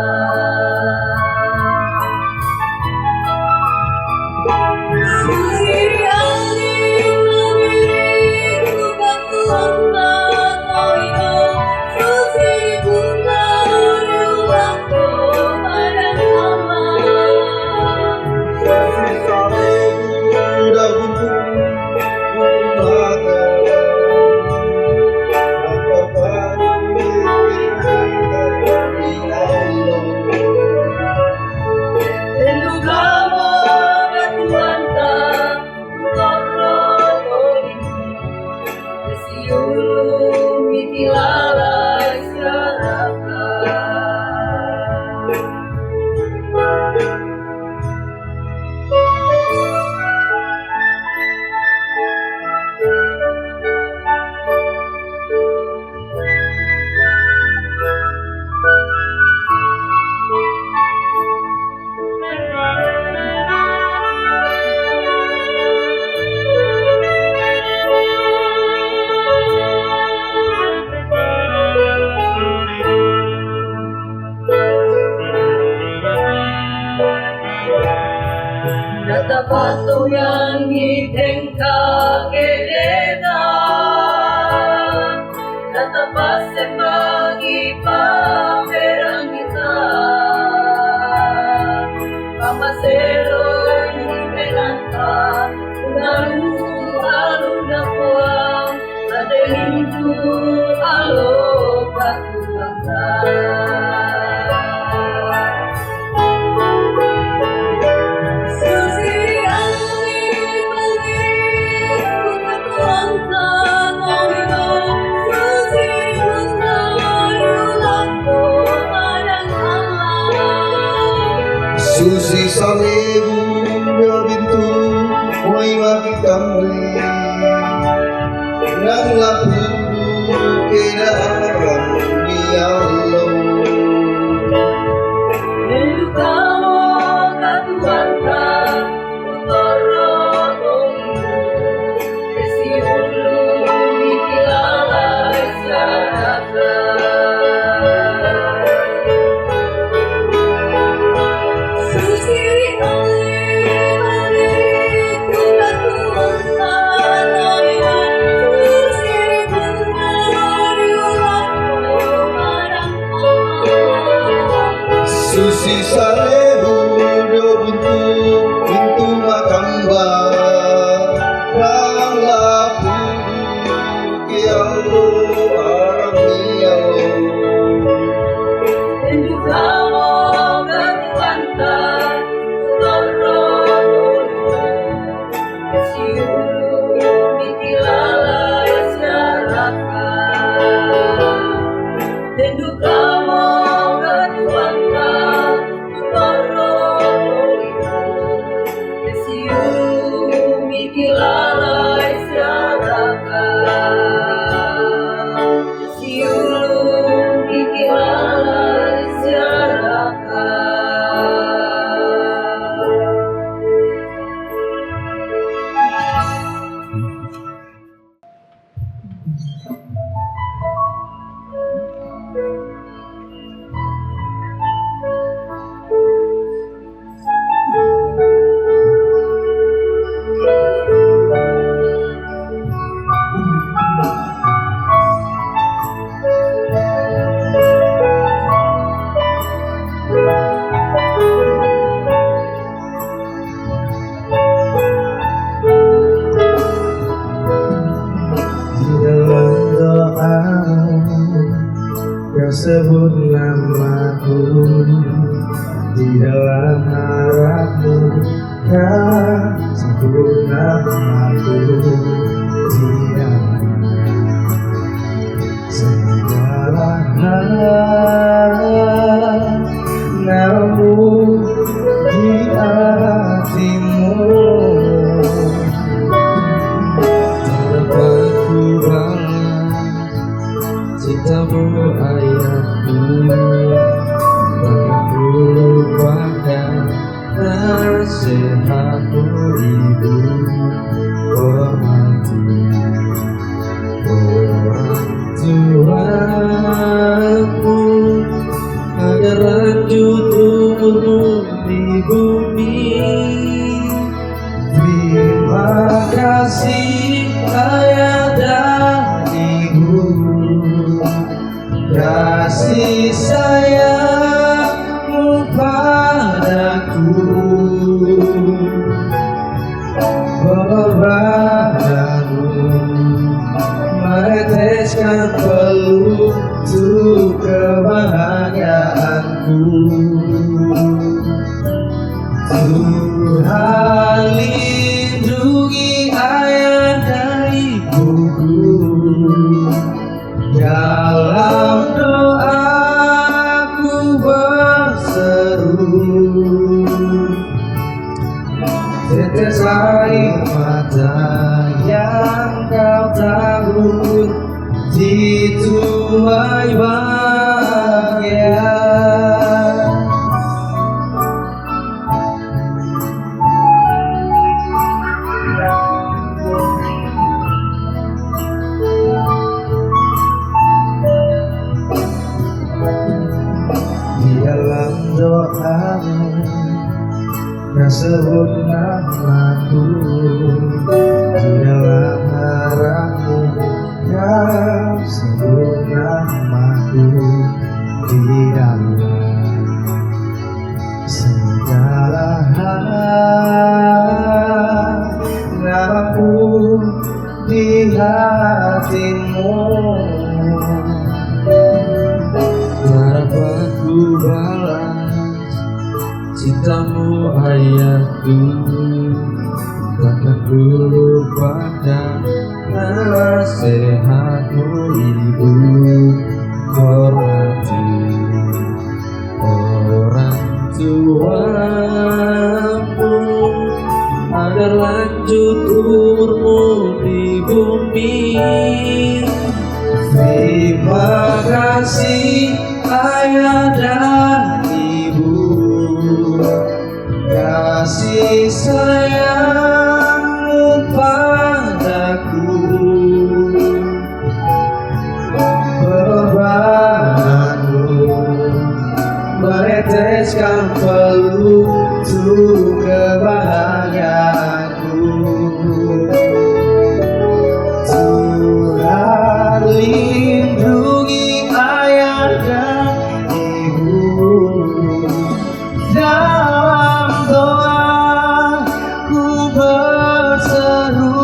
Katapato yang hidengka kedeta Katapat sembagi pamerang kita Pamasero himenanta Unalu alu dakwang Adelitu alo katulangka Susi salebu ya bintu Wai maki kamri Nang lapudu kedaran di Allah Elukamo katuanta Tutoro tolimu Esiulu mikilala esyaraka Susi salebu ya bintu Bintu makamba Nang lapudu ke Allah arang di Allah Elukamo katuanta Tutoro tolimu Esiulu mikilala esyaraka Tendukamo katuanta Tutoro tolimu Esiulu mikilala esyaraka Esiulu mikilala esyaraka Di dalam doamu Kau sebut namaku Di dalam harapmu Kau sebut namaku Tidak segala hal Namun di hatimu cintamu ayahku Bagaimana lupakan nasihatmu ibu Hormati orang tuaku Agar lanjut turun di bumi Terima kasih ayah dan ibu Kasih sayangmu padaku Berbahagia meneteskan peluk untuk kebahagiaanku Tuhan lindungi ayah dan ibuku Dalam doaku berseru Tetes air mata yang kau tahu dituai bahagia Di dalam doamu Kau sebut namaku di dalam haramu. Kau sebut namaku di dalam segala hal. Namaku di hatimu. Harap aku balas cintamu ayahku, takkan ku lupakan nasihatmu ibu. Hormati orang tuamu agar lanjut umurmu di bumi. Terima kasih ayah dan ibu, kasih sayangmu padaku, pengorbananmu meneteskan peluh untuk kebahagiaanku. Tuhan lindungi ayah dan ibu, dalam doa ku berseru,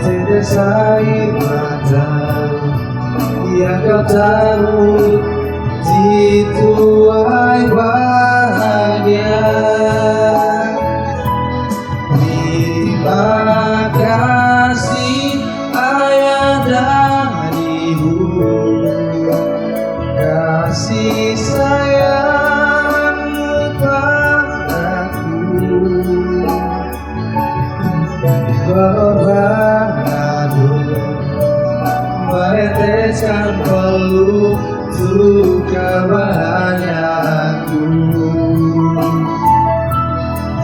tetes air mata yang kau taruh di tuai bahagia. Terima kasih ayah dan ibu, kasih sayangmu padaku, pengorbananmu meneteskan peluh untuk kebahagiaanku.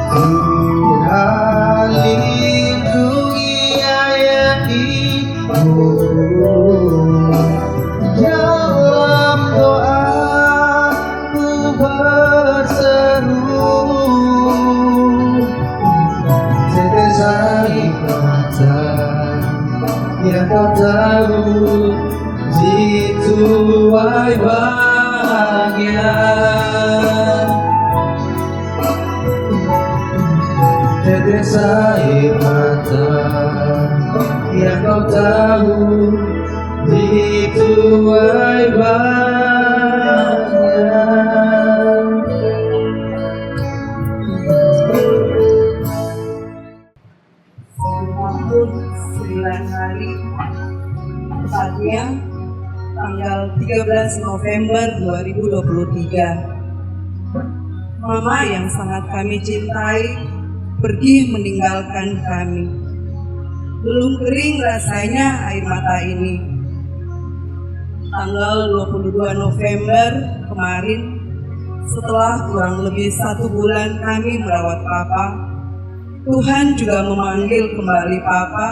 Tuhan lindungi ayah ibu, dalam doa ku berseru, tetes air mata yang kau taruh di tuai bahagia. Tetes air mata yang kau taruh di tuai bahagia. Tahun 9 hari tepatnya tanggal 13 November 2023. Mama yang sangat kami cintai pergi meninggalkan kami. Belum kering rasanya air mata ini. Tanggal 22 November kemarin, setelah kurang lebih 1 bulan kami merawat Papa, Tuhan juga memanggil kembali Papa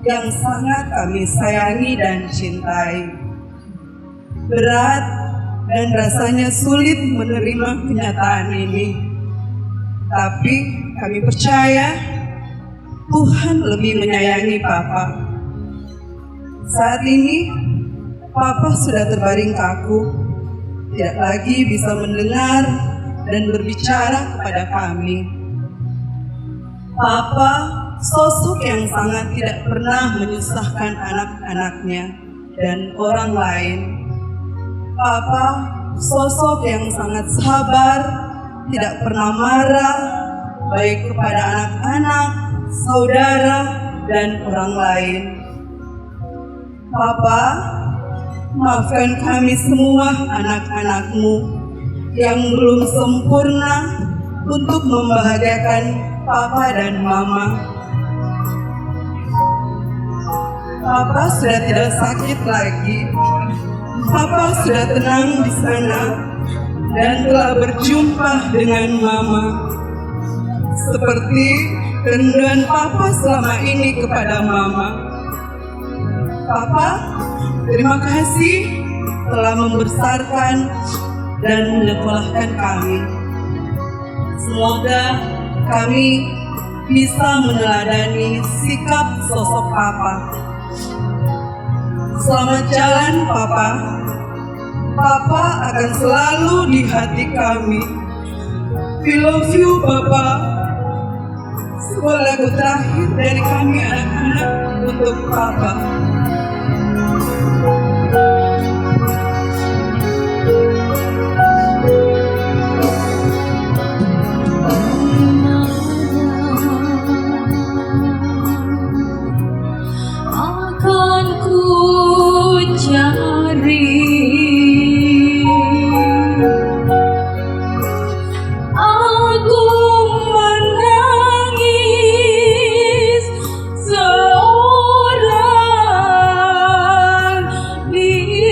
yang sangat kami sayangi dan cintai. Berat dan rasanya sulit menerima kenyataan ini, tapi kami percaya Tuhan lebih menyayangi Papa. Saat ini Papa sudah terbaring kaku, tidak lagi bisa mendengar dan berbicara kepada kami. Papa sosok yang sangat tidak pernah menyusahkan anak-anaknya dan orang lain. Papa sosok yang sangat sabar, tidak pernah marah, baik kepada anak-anak, saudara, dan orang lain. Papa, maafkan kami semua anak-anak-Mu yang belum sempurna untuk membahagiakan Papa dan Mama. Papa sudah tidak sakit lagi. Papa sudah tenang di sana dan telah berjumpa dengan Mama. Seperti kerinduan Papa selama ini kepada Mama. Papa, terima kasih telah membesarkan dan menyekolahkan kami. Semoga kami bisa meneladani sikap sosok Papa. Selamat jalan Papa. Papa akan selalu di hati kami. We love you Papa. Sebuah lagu terakhir dari kami anak-anak untuk Papa. Akan ku cari, aku menangis seorang diri.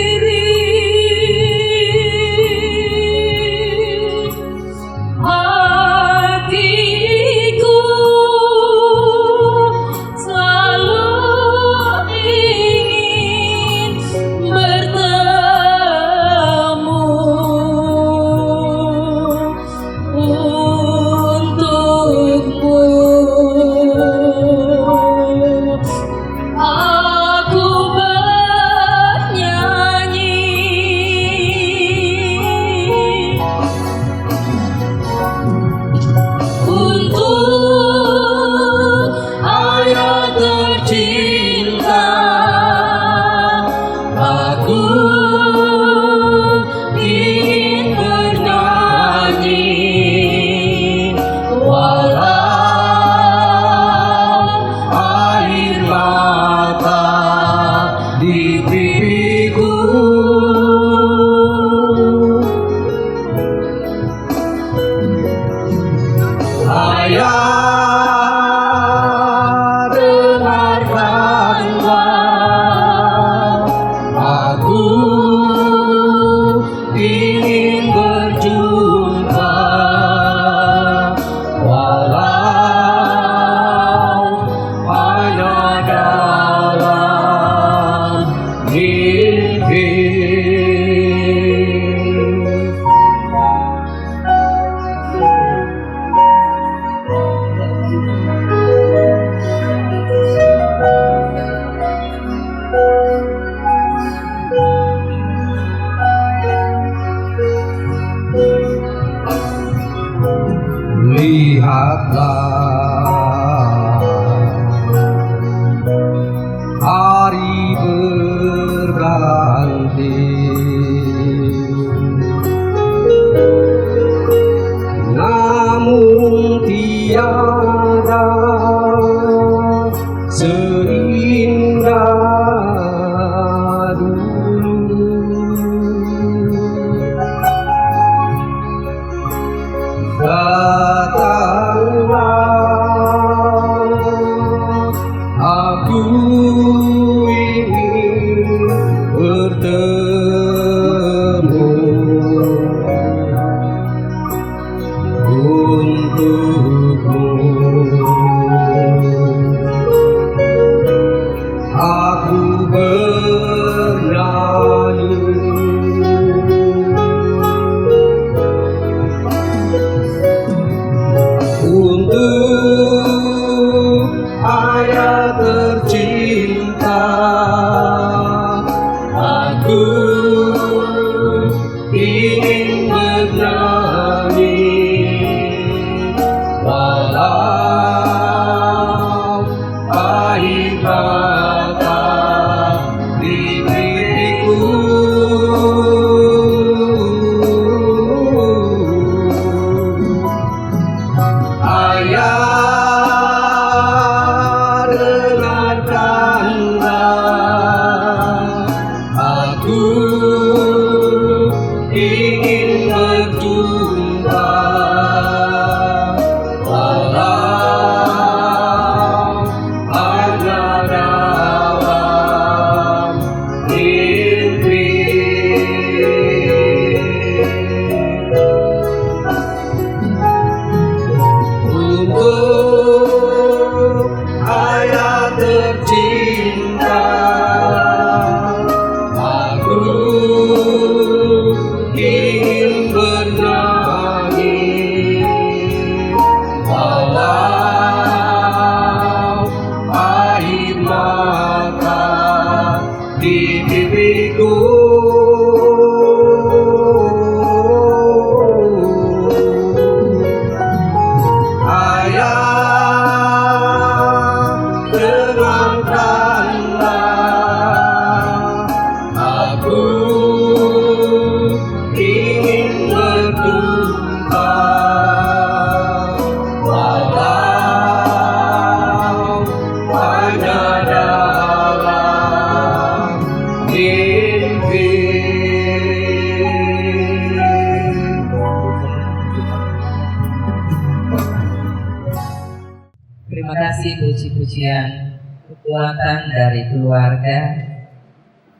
kasih puji-pujian kekuatan dari keluarga.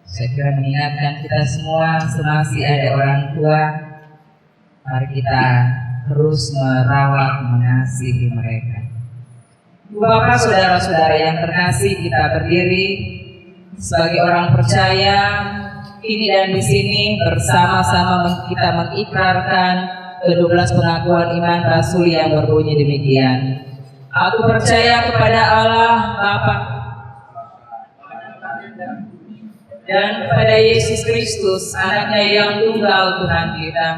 Saya kira mengingatkan kita semua semasih ada orang tua, mari kita terus merawat, mengasihi mereka. Bapak, saudara-saudara yang terkasih, kita berdiri sebagai orang percaya ini dan di sini bersama-sama kita mengikrarkan ke-12 pengakuan iman Rasul yang berbunyi demikian. Aku percaya kepada Allah Bapa dan kepada Yesus Kristus, anaknya yang tunggal Tuhan kita,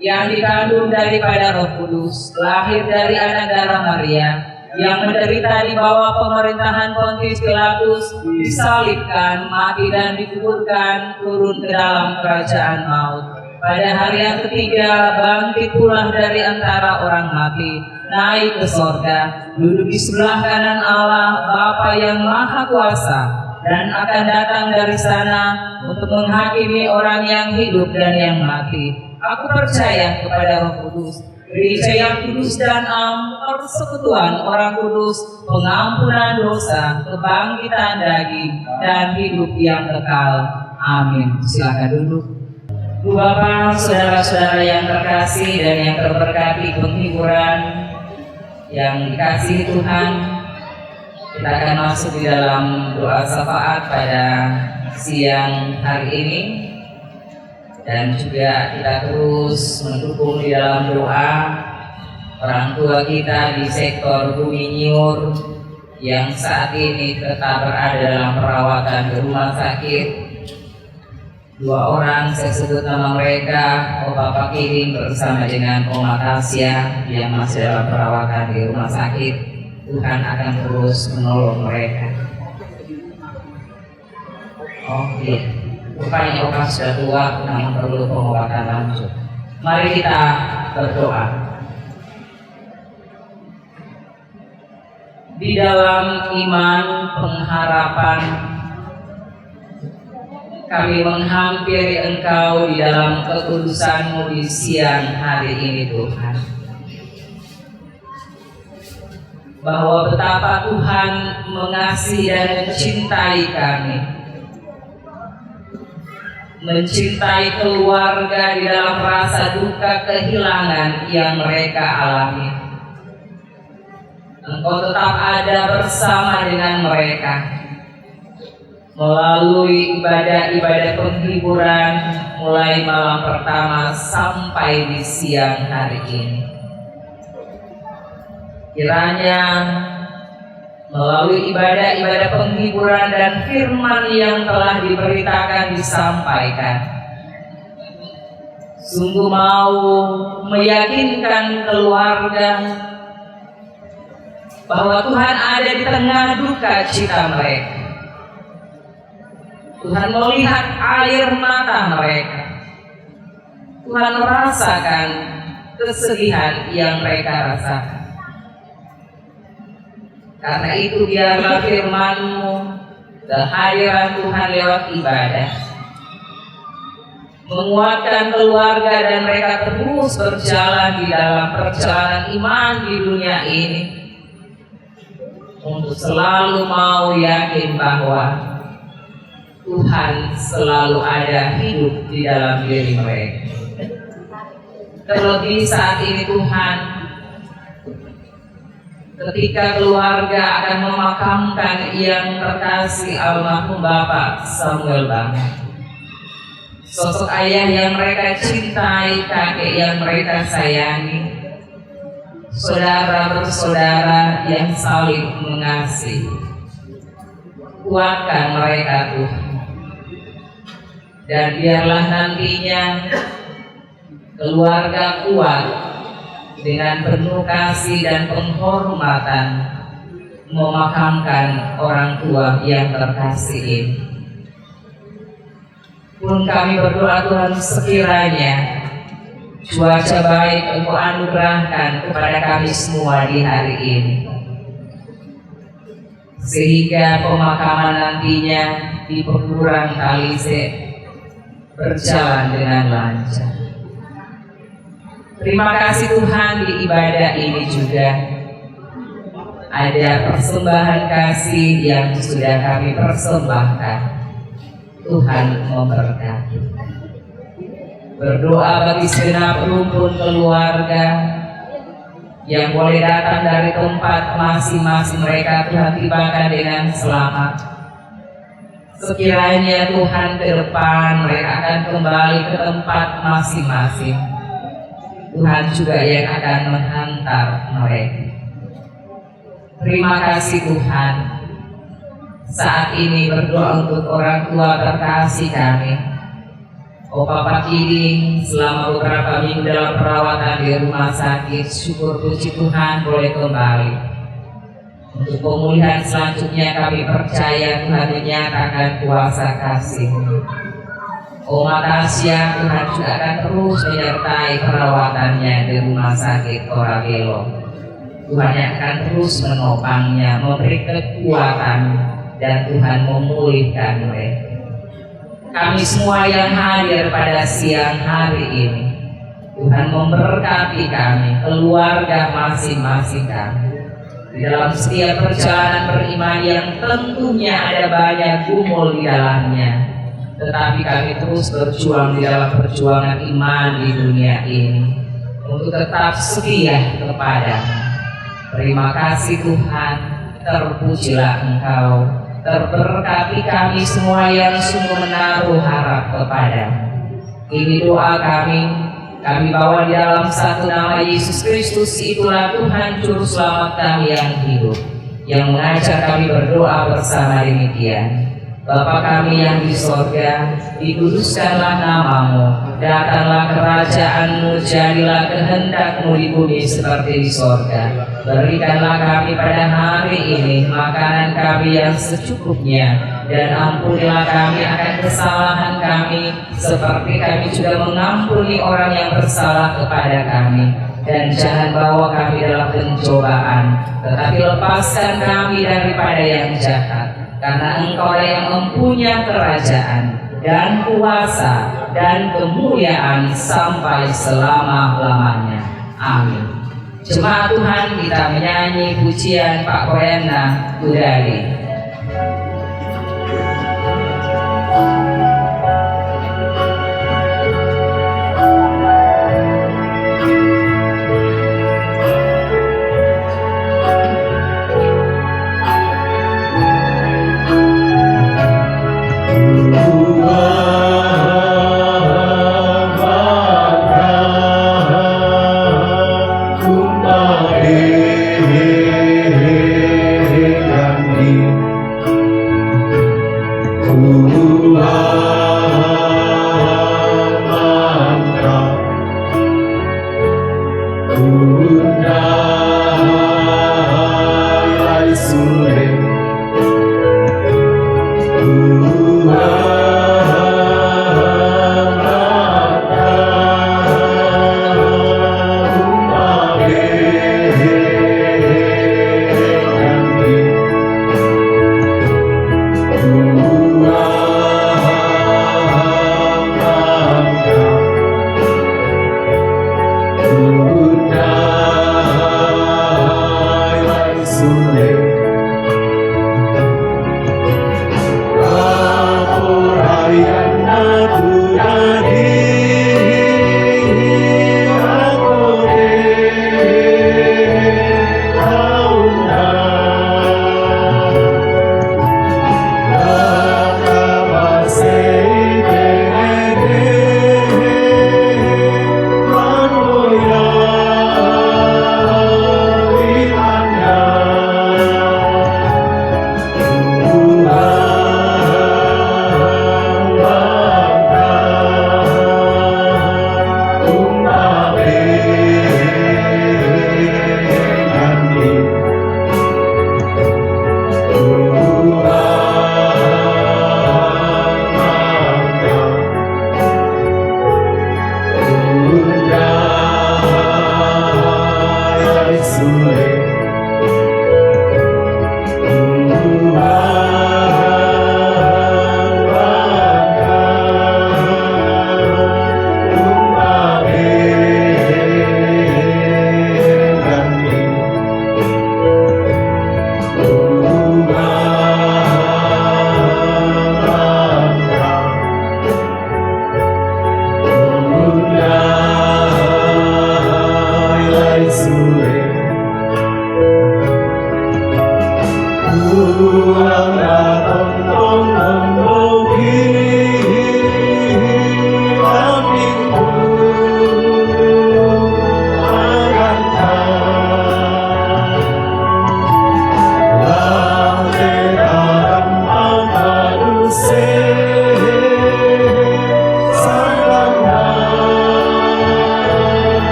yang dikandung daripada Roh Kudus, lahir dari anak darah Maria, yang menderita di bawah pemerintahan Pontius Pilatus, disalibkan, mati dan dikuburkan, turun ke dalam kerajaan maut. Pada hari yang ketiga bangkit pula dari antara orang mati, naik ke sorga, duduk di sebelah kanan Allah Bapa yang Maha Kuasa, dan akan datang dari sana untuk menghakimi orang yang hidup dan yang mati. Aku percaya kepada Roh Kudus, Gereja yang kudus dan am, persekutuan orang kudus, pengampunan dosa, kebangkitan daging, dan hidup yang kekal. Amin. Silakan duduk. Bapak, saudara-saudara yang terkasih dan yang terberkati penghiburan yang dikasihi Tuhan, kita akan masuk di dalam doa syafaat pada siang hari ini. Dan juga kita terus mendukung di dalam doa orang tua kita di sektor Bumi Nyur yang saat ini tetap berada dalam perawatan di rumah sakit. 2 orang saya sebut nama mereka, Opa Pakirin bersama dengan Oma Tasya yang masih dalam perawatan di rumah sakit. Tuhan akan terus menolong mereka. Oh iya. Rupanya Opa sudah tua, namun perlu pengobatan lanjut. Mari kita berdoa. Di dalam iman pengharapan, kami menghampiri Engkau di dalam kekudusan-Mu di siang hari ini Tuhan. Bahwa betapa Tuhan mengasihi dan mencintai kami. Mencintai keluarga di dalam rasa duka kehilangan yang mereka alami. Engkau tetap ada bersama dengan mereka melalui ibadah-ibadah penghiburan mulai malam pertama sampai di siang hari ini. Kiranya melalui ibadah-ibadah penghiburan dan firman yang telah diberitakan disampaikan, sungguh mau meyakinkan keluarga bahwa Tuhan ada di tengah duka cita mereka. Tuhan melihat air mata mereka. Tuhan merasakan kesedihan yang mereka rasakan. Karena itu biarlah firman-Mu, kehadiran Tuhan lewat ibadah, menguatkan keluarga dan mereka terus berjalan di dalam perjalanan iman di dunia ini, untuk selalu mau yakin bahwa Tuhan selalu ada hidup di dalam diri mereka. Terlebih saat ini Tuhan, ketika keluarga akan memakamkan yang terkasih almarhum Bapak Samuel Bangga, sosok ayah yang mereka cintai, kakek yang mereka sayangi, saudara bersaudara yang saling mengasihi. Kuatkan mereka Tuhan, dan biarlah nantinya keluarga kuat dengan penuh kasih dan penghormatan memakamkan orang tua yang terkasih ini. Pun kami berdoa Tuhan, sekiranya cuaca baik Engkau anugerahkan kepada kami semua di hari ini, sehingga pemakaman nantinya di Pekuburan Talise berjalan dengan lancar. Terima kasih Tuhan, di ibadah ini juga ada persembahan kasih yang sudah kami persembahkan. Tuhan memberkati. Berdoa bagi segenap rumpun keluarga yang boleh datang dari tempat masing-masing mereka, Tuhan tibakan dengan selamat. Sekiranya Tuhan ke depan mereka akan kembali ke tempat masing-masing, Tuhan juga yang akan menghantar mereka. Terima kasih Tuhan. Saat ini berdoa untuk orang tua terkasih kami, Papa Kiding selama beberapa minggu dalam perawatan di rumah sakit. Syukur puji Tuhan boleh kembali. Untuk pemulihan selanjutnya kami percaya Tuhan menyatakan kuasa kasih. Oma Tasya, Tuhan juga akan terus menyertai perawatannya di rumah sakit Korabelo. Tuhan yang akan terus menopangnya, memberi kekuatan, dan Tuhan memulihkan mereka. Kami semua yang hadir pada siang hari ini, Tuhan memberkati kami, keluarga masing-masing kami. Di dalam setiap perjalanan beriman yang tentunya ada banyak gumul di dalamnya, tetapi kami terus berjuang di dalam perjuangan iman di dunia ini untuk tetap setia kepada-Mu. Terima kasih Tuhan, terpujilah Engkau, terberkati kami semua yang sungguh menaruh harap kepada-Mu. Ini doa kami bawa di dalam satu nama Yesus Kristus. Itulah Tuhan Juru Selamat kami yang hidup, yang mengajar kami berdoa bersama demikian. Bapa kami yang di sorga, dikuduskanlah nama-Mu, datanglah kerajaan-Mu, jadilah kehendak-Mu di bumi seperti di sorga. Berikanlah kami pada hari ini makanan kami yang secukupnya, dan ampunilah kami akan kesalahan kami, seperti kami juga mengampuni orang yang bersalah kepada kami. Dan jangan bawa kami dalam pencobaan, tetapi lepaskan kami daripada yang jahat. Karena Engkau yang mempunyai kerajaan dan kuasa dan kemuliaan sampai selama-lamanya. Amin. Jemaat Tuhan, kita menyanyi pujian Pak Koyana Kudali. Kembali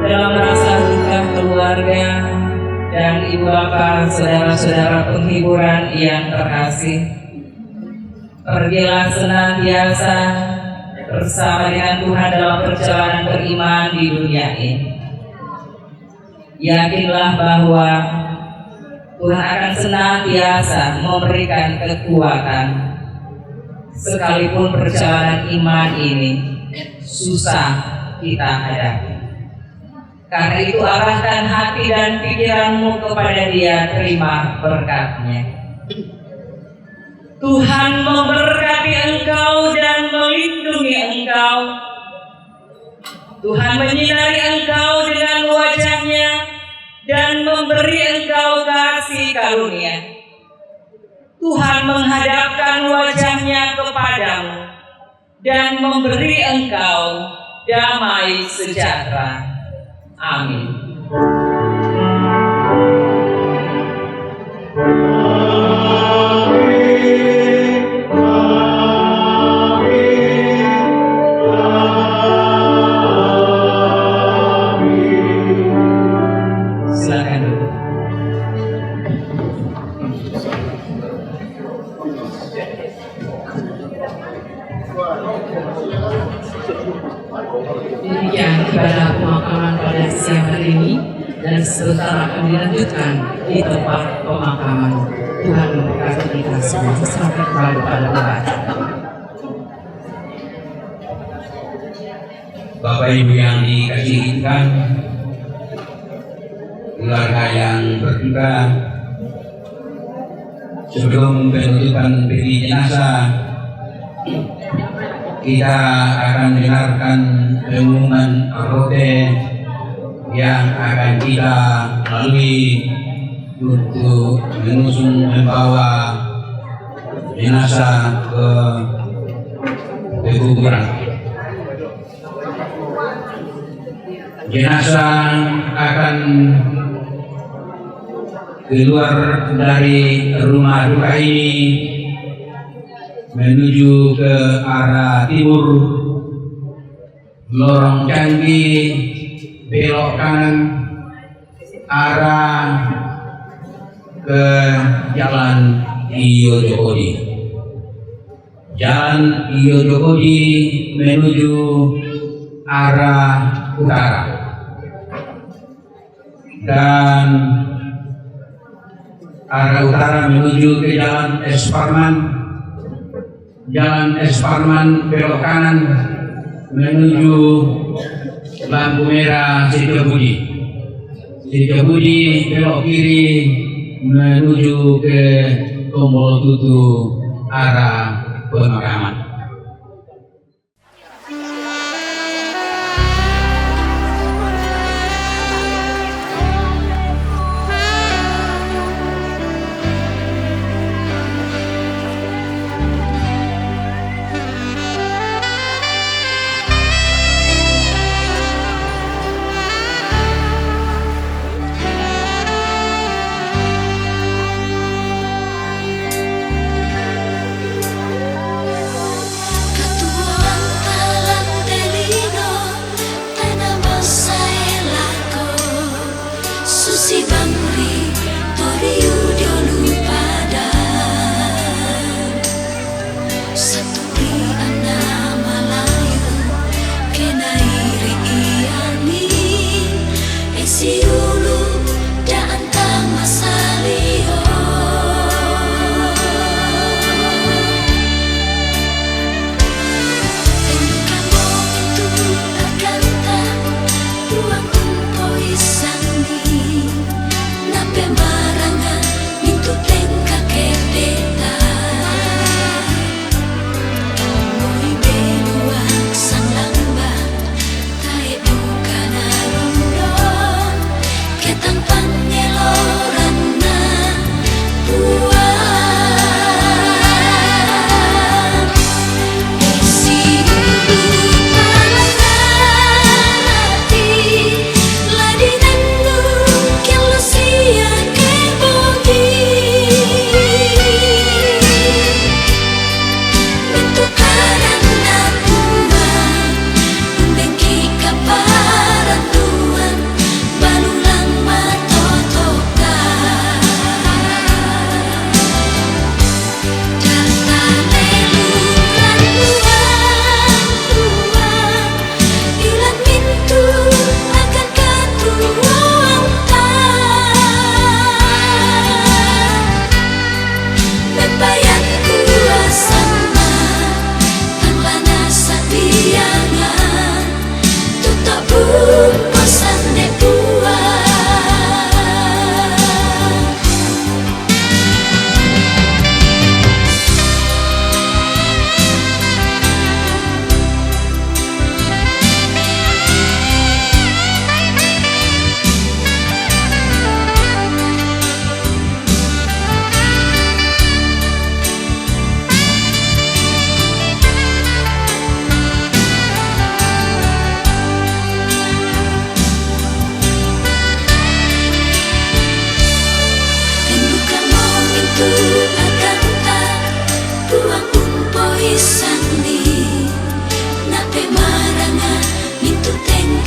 Dalam rasa duka keluarga dan ibu bapak, saudara-saudara penghiburan yang terkasih, pergilah senantiasa bersama dengan Tuhan dalam perjalanan beriman di dunia ini. Yakinlah bahwa Tuhan akan senantiasa memberikan kekuatan, sekalipun perjalanan iman ini susah kita hadapi. Karena itu arahkan hati dan pikiranmu kepada Dia, terima berkat-Nya. Tuhan memberkati engkau dan melindungi engkau. Tuhan menyinari engkau dengan wajah-Nya dan memberi engkau kasih karunia. Tuhan menghadapkan wajah-Nya kepadamu dan memberi engkau damai sejahtera. Amin. Silakan duduk. Demikian ibadah pemakaman pada siang hari ini, dan sebentar akan dilanjutkan di tempat pemakaman. Tuhan memberkati kita semua. Sampai kembali pada pembaca. Bapak Ibu yang dikasihi Tuhan, keluarga yang berduka, sebelum penutupan peti jenazah, kita akan mendengarkan pengumuman rote yang akan kita lalui untuk membawa jenazah ke kuburan. Jenazah akan keluar dari rumah duka ini menuju ke arah timur, lorong Candi, belok kanan, arah ke Jalan Iyo Jokodi. Jalan Iyo Jokodi menuju arah utara, dan arah utara menuju ke Jalan Esparman. Jalan Esparman belok kanan menuju lampu merah Setiabudi. Setiabudi belok kiri menuju ke Tombol Tutu arah pemakaman.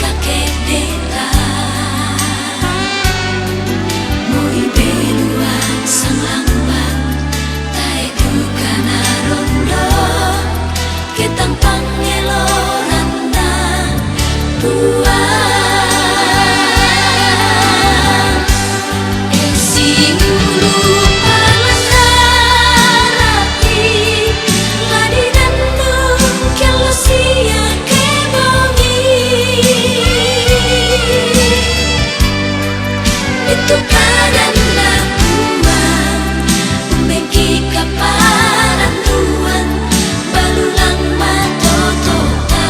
kakek deta Moi beluan sang lambat tae kana rondo ketang pangeloranda buang esi ulu palandarati ladi dandung kalau sia kebongi itu kadanda buang umbengki kaparan tuan balulang matotota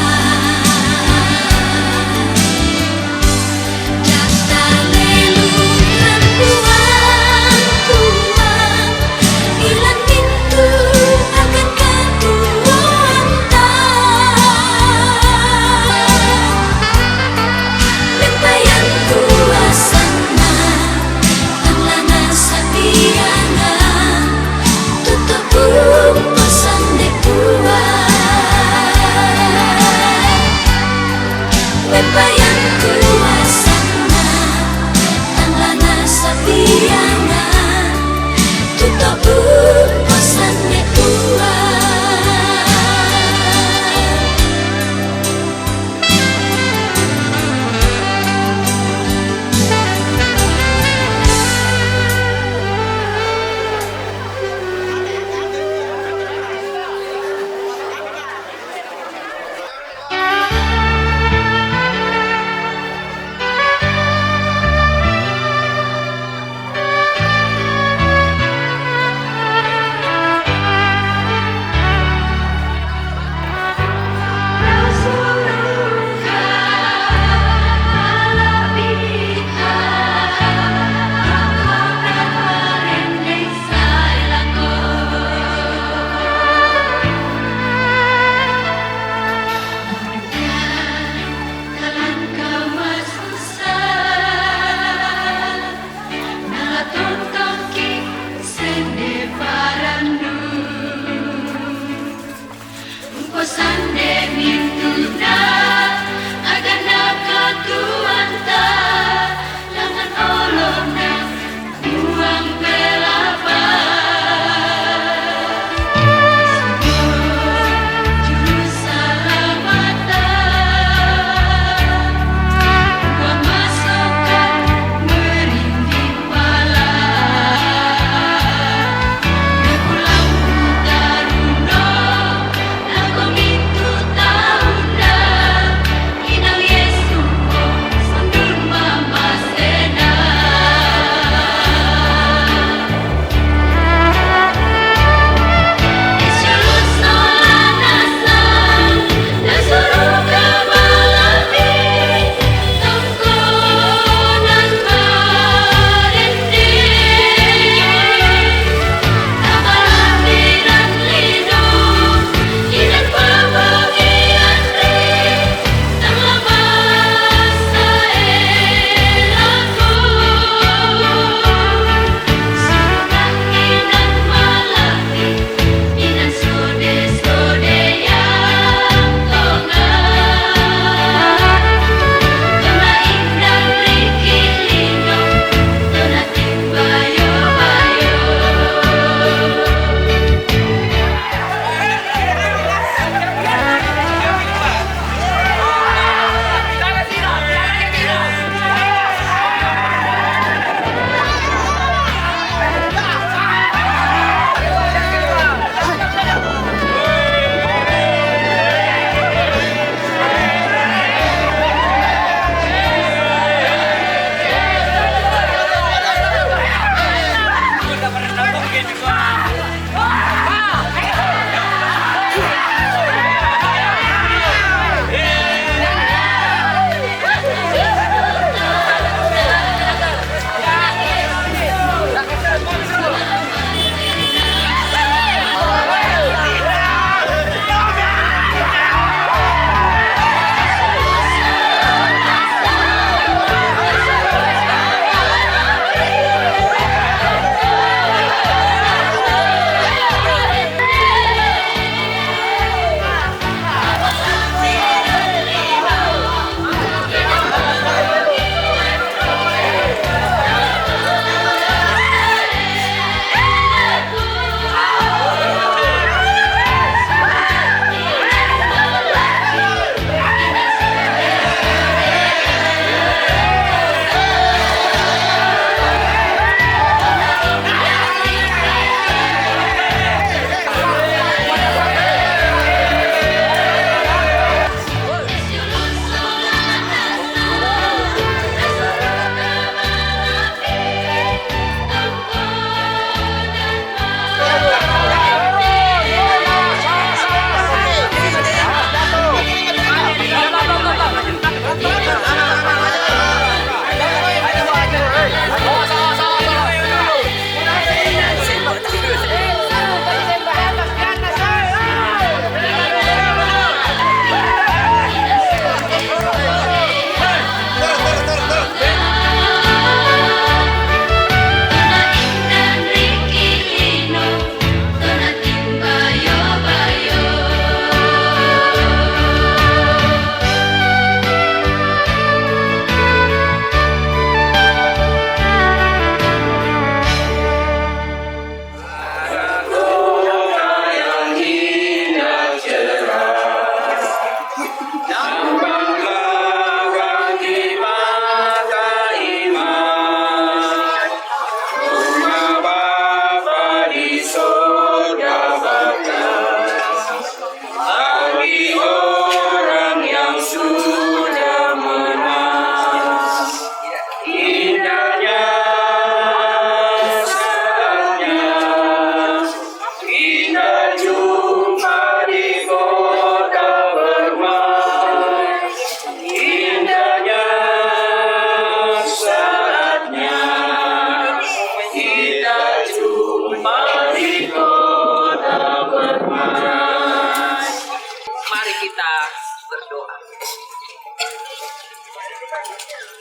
kita berdoa.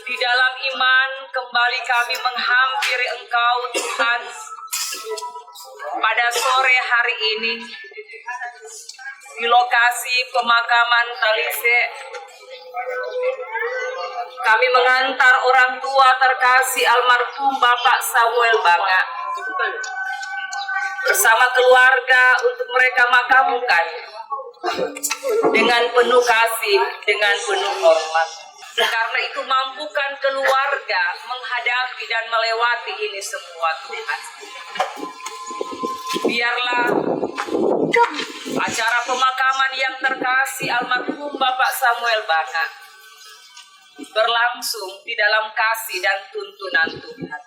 Di dalam iman kembali kami menghampiri Engkau Tuhan pada sore hari ini di lokasi pemakaman Talise. Kami mengantar orang tua terkasih almarhum Bapak Samuel Banga bersama keluarga untuk mereka makamkan dengan penuh kasih, dengan penuh hormat. Karena itu mampukan keluarga menghadapi dan melewati ini semua Tuhan. Biarlah acara pemakaman yang terkasih almarhum Bapak Samuel Banga berlangsung di dalam kasih dan tuntunan Tuhan.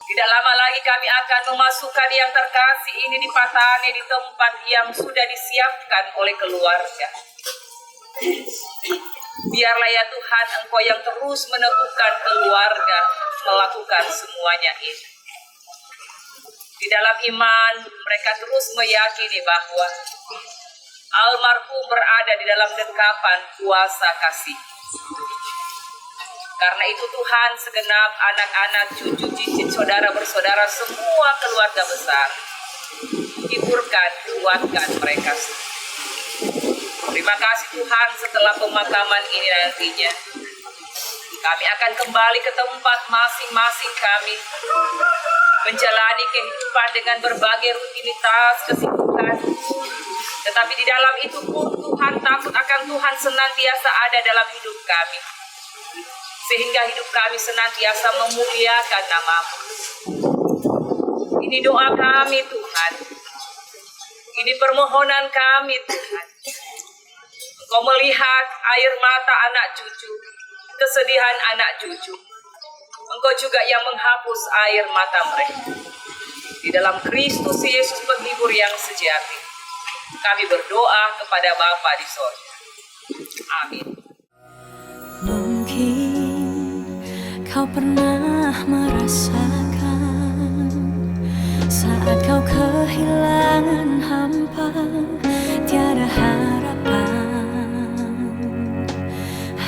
Tidak lama lagi kami akan memasukkan yang terkasih ini di Patane di tempat yang sudah disiapkan oleh keluarga. Biarlah ya Tuhan Engkau yang terus meneguhkan keluarga melakukan semuanya ini. Di dalam iman mereka terus meyakini bahwa almarhum berada di dalam dekapan kuasa kasih. Karena itu Tuhan segenap anak-anak, cucu, cicit, saudara, bersaudara, semua keluarga besar, hiburkan, kuatkan mereka. Terima kasih Tuhan, setelah pemakaman ini nantinya kami akan kembali ke tempat masing-masing kami, menjalani kehidupan dengan berbagai rutinitas, kesibukan. Tetapi di dalam itu pun Tuhan, takut akan Tuhan senantiasa ada dalam hidup kami, sehingga hidup kami senantiasa memuliakan nama-Mu. Ini doa kami Tuhan, ini permohonan kami Tuhan. Engkau melihat air mata anak cucu, kesedihan anak cucu. Engkau juga yang menghapus air mata mereka. Di dalam Kristus Yesus penghibur yang sejati, kami berdoa kepada Bapa di sorga. Amin. Mungkin kau pernah merasakan saat kau kehilangan hampa, tiada harapan.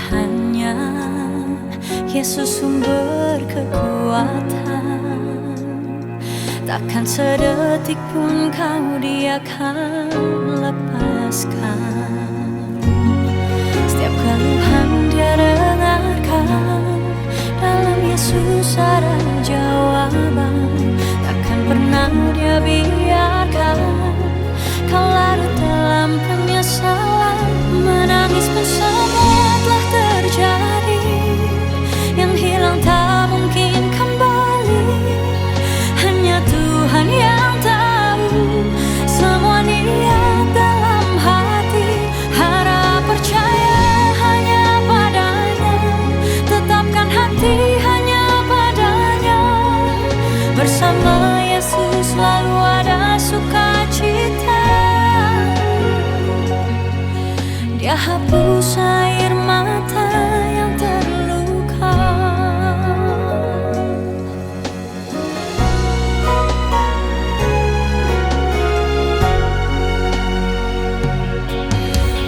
Hanya Yesus sumber kekuatan. Takkan sedetik pun kau Dia akan lepaskan. Setiap keluhan Dia dengarkan, dalam Yesus ada jawaban. Takkan pernah Dia biarkan kau larut dalam penyesalan. Menangis pun semua telah terjadi, yang hilang tak mungkin kembali. Hanya Tuhan yang tahu semua niat dalam hati. Harap percaya hanya padanya, tetapkan hati hanya padanya. Bersama Yesus selalu ada sukacita. Dia hapus air mata yang terluka.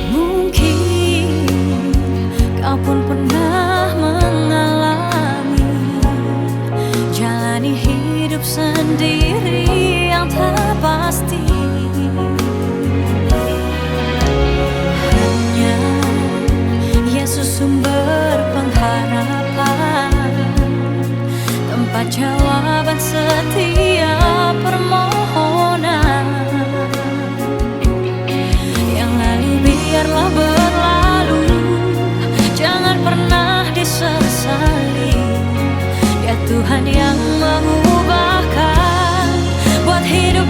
Mungkin kau pun pernah mengalami jalani hidup sendiri yang tak pasti. Sumber pengharapan, tempat jawaban setiap permohonan. Yang lalu biarlah berlalu, jangan pernah disesali. Ya Tuhan yang mengubahkan, buat hidup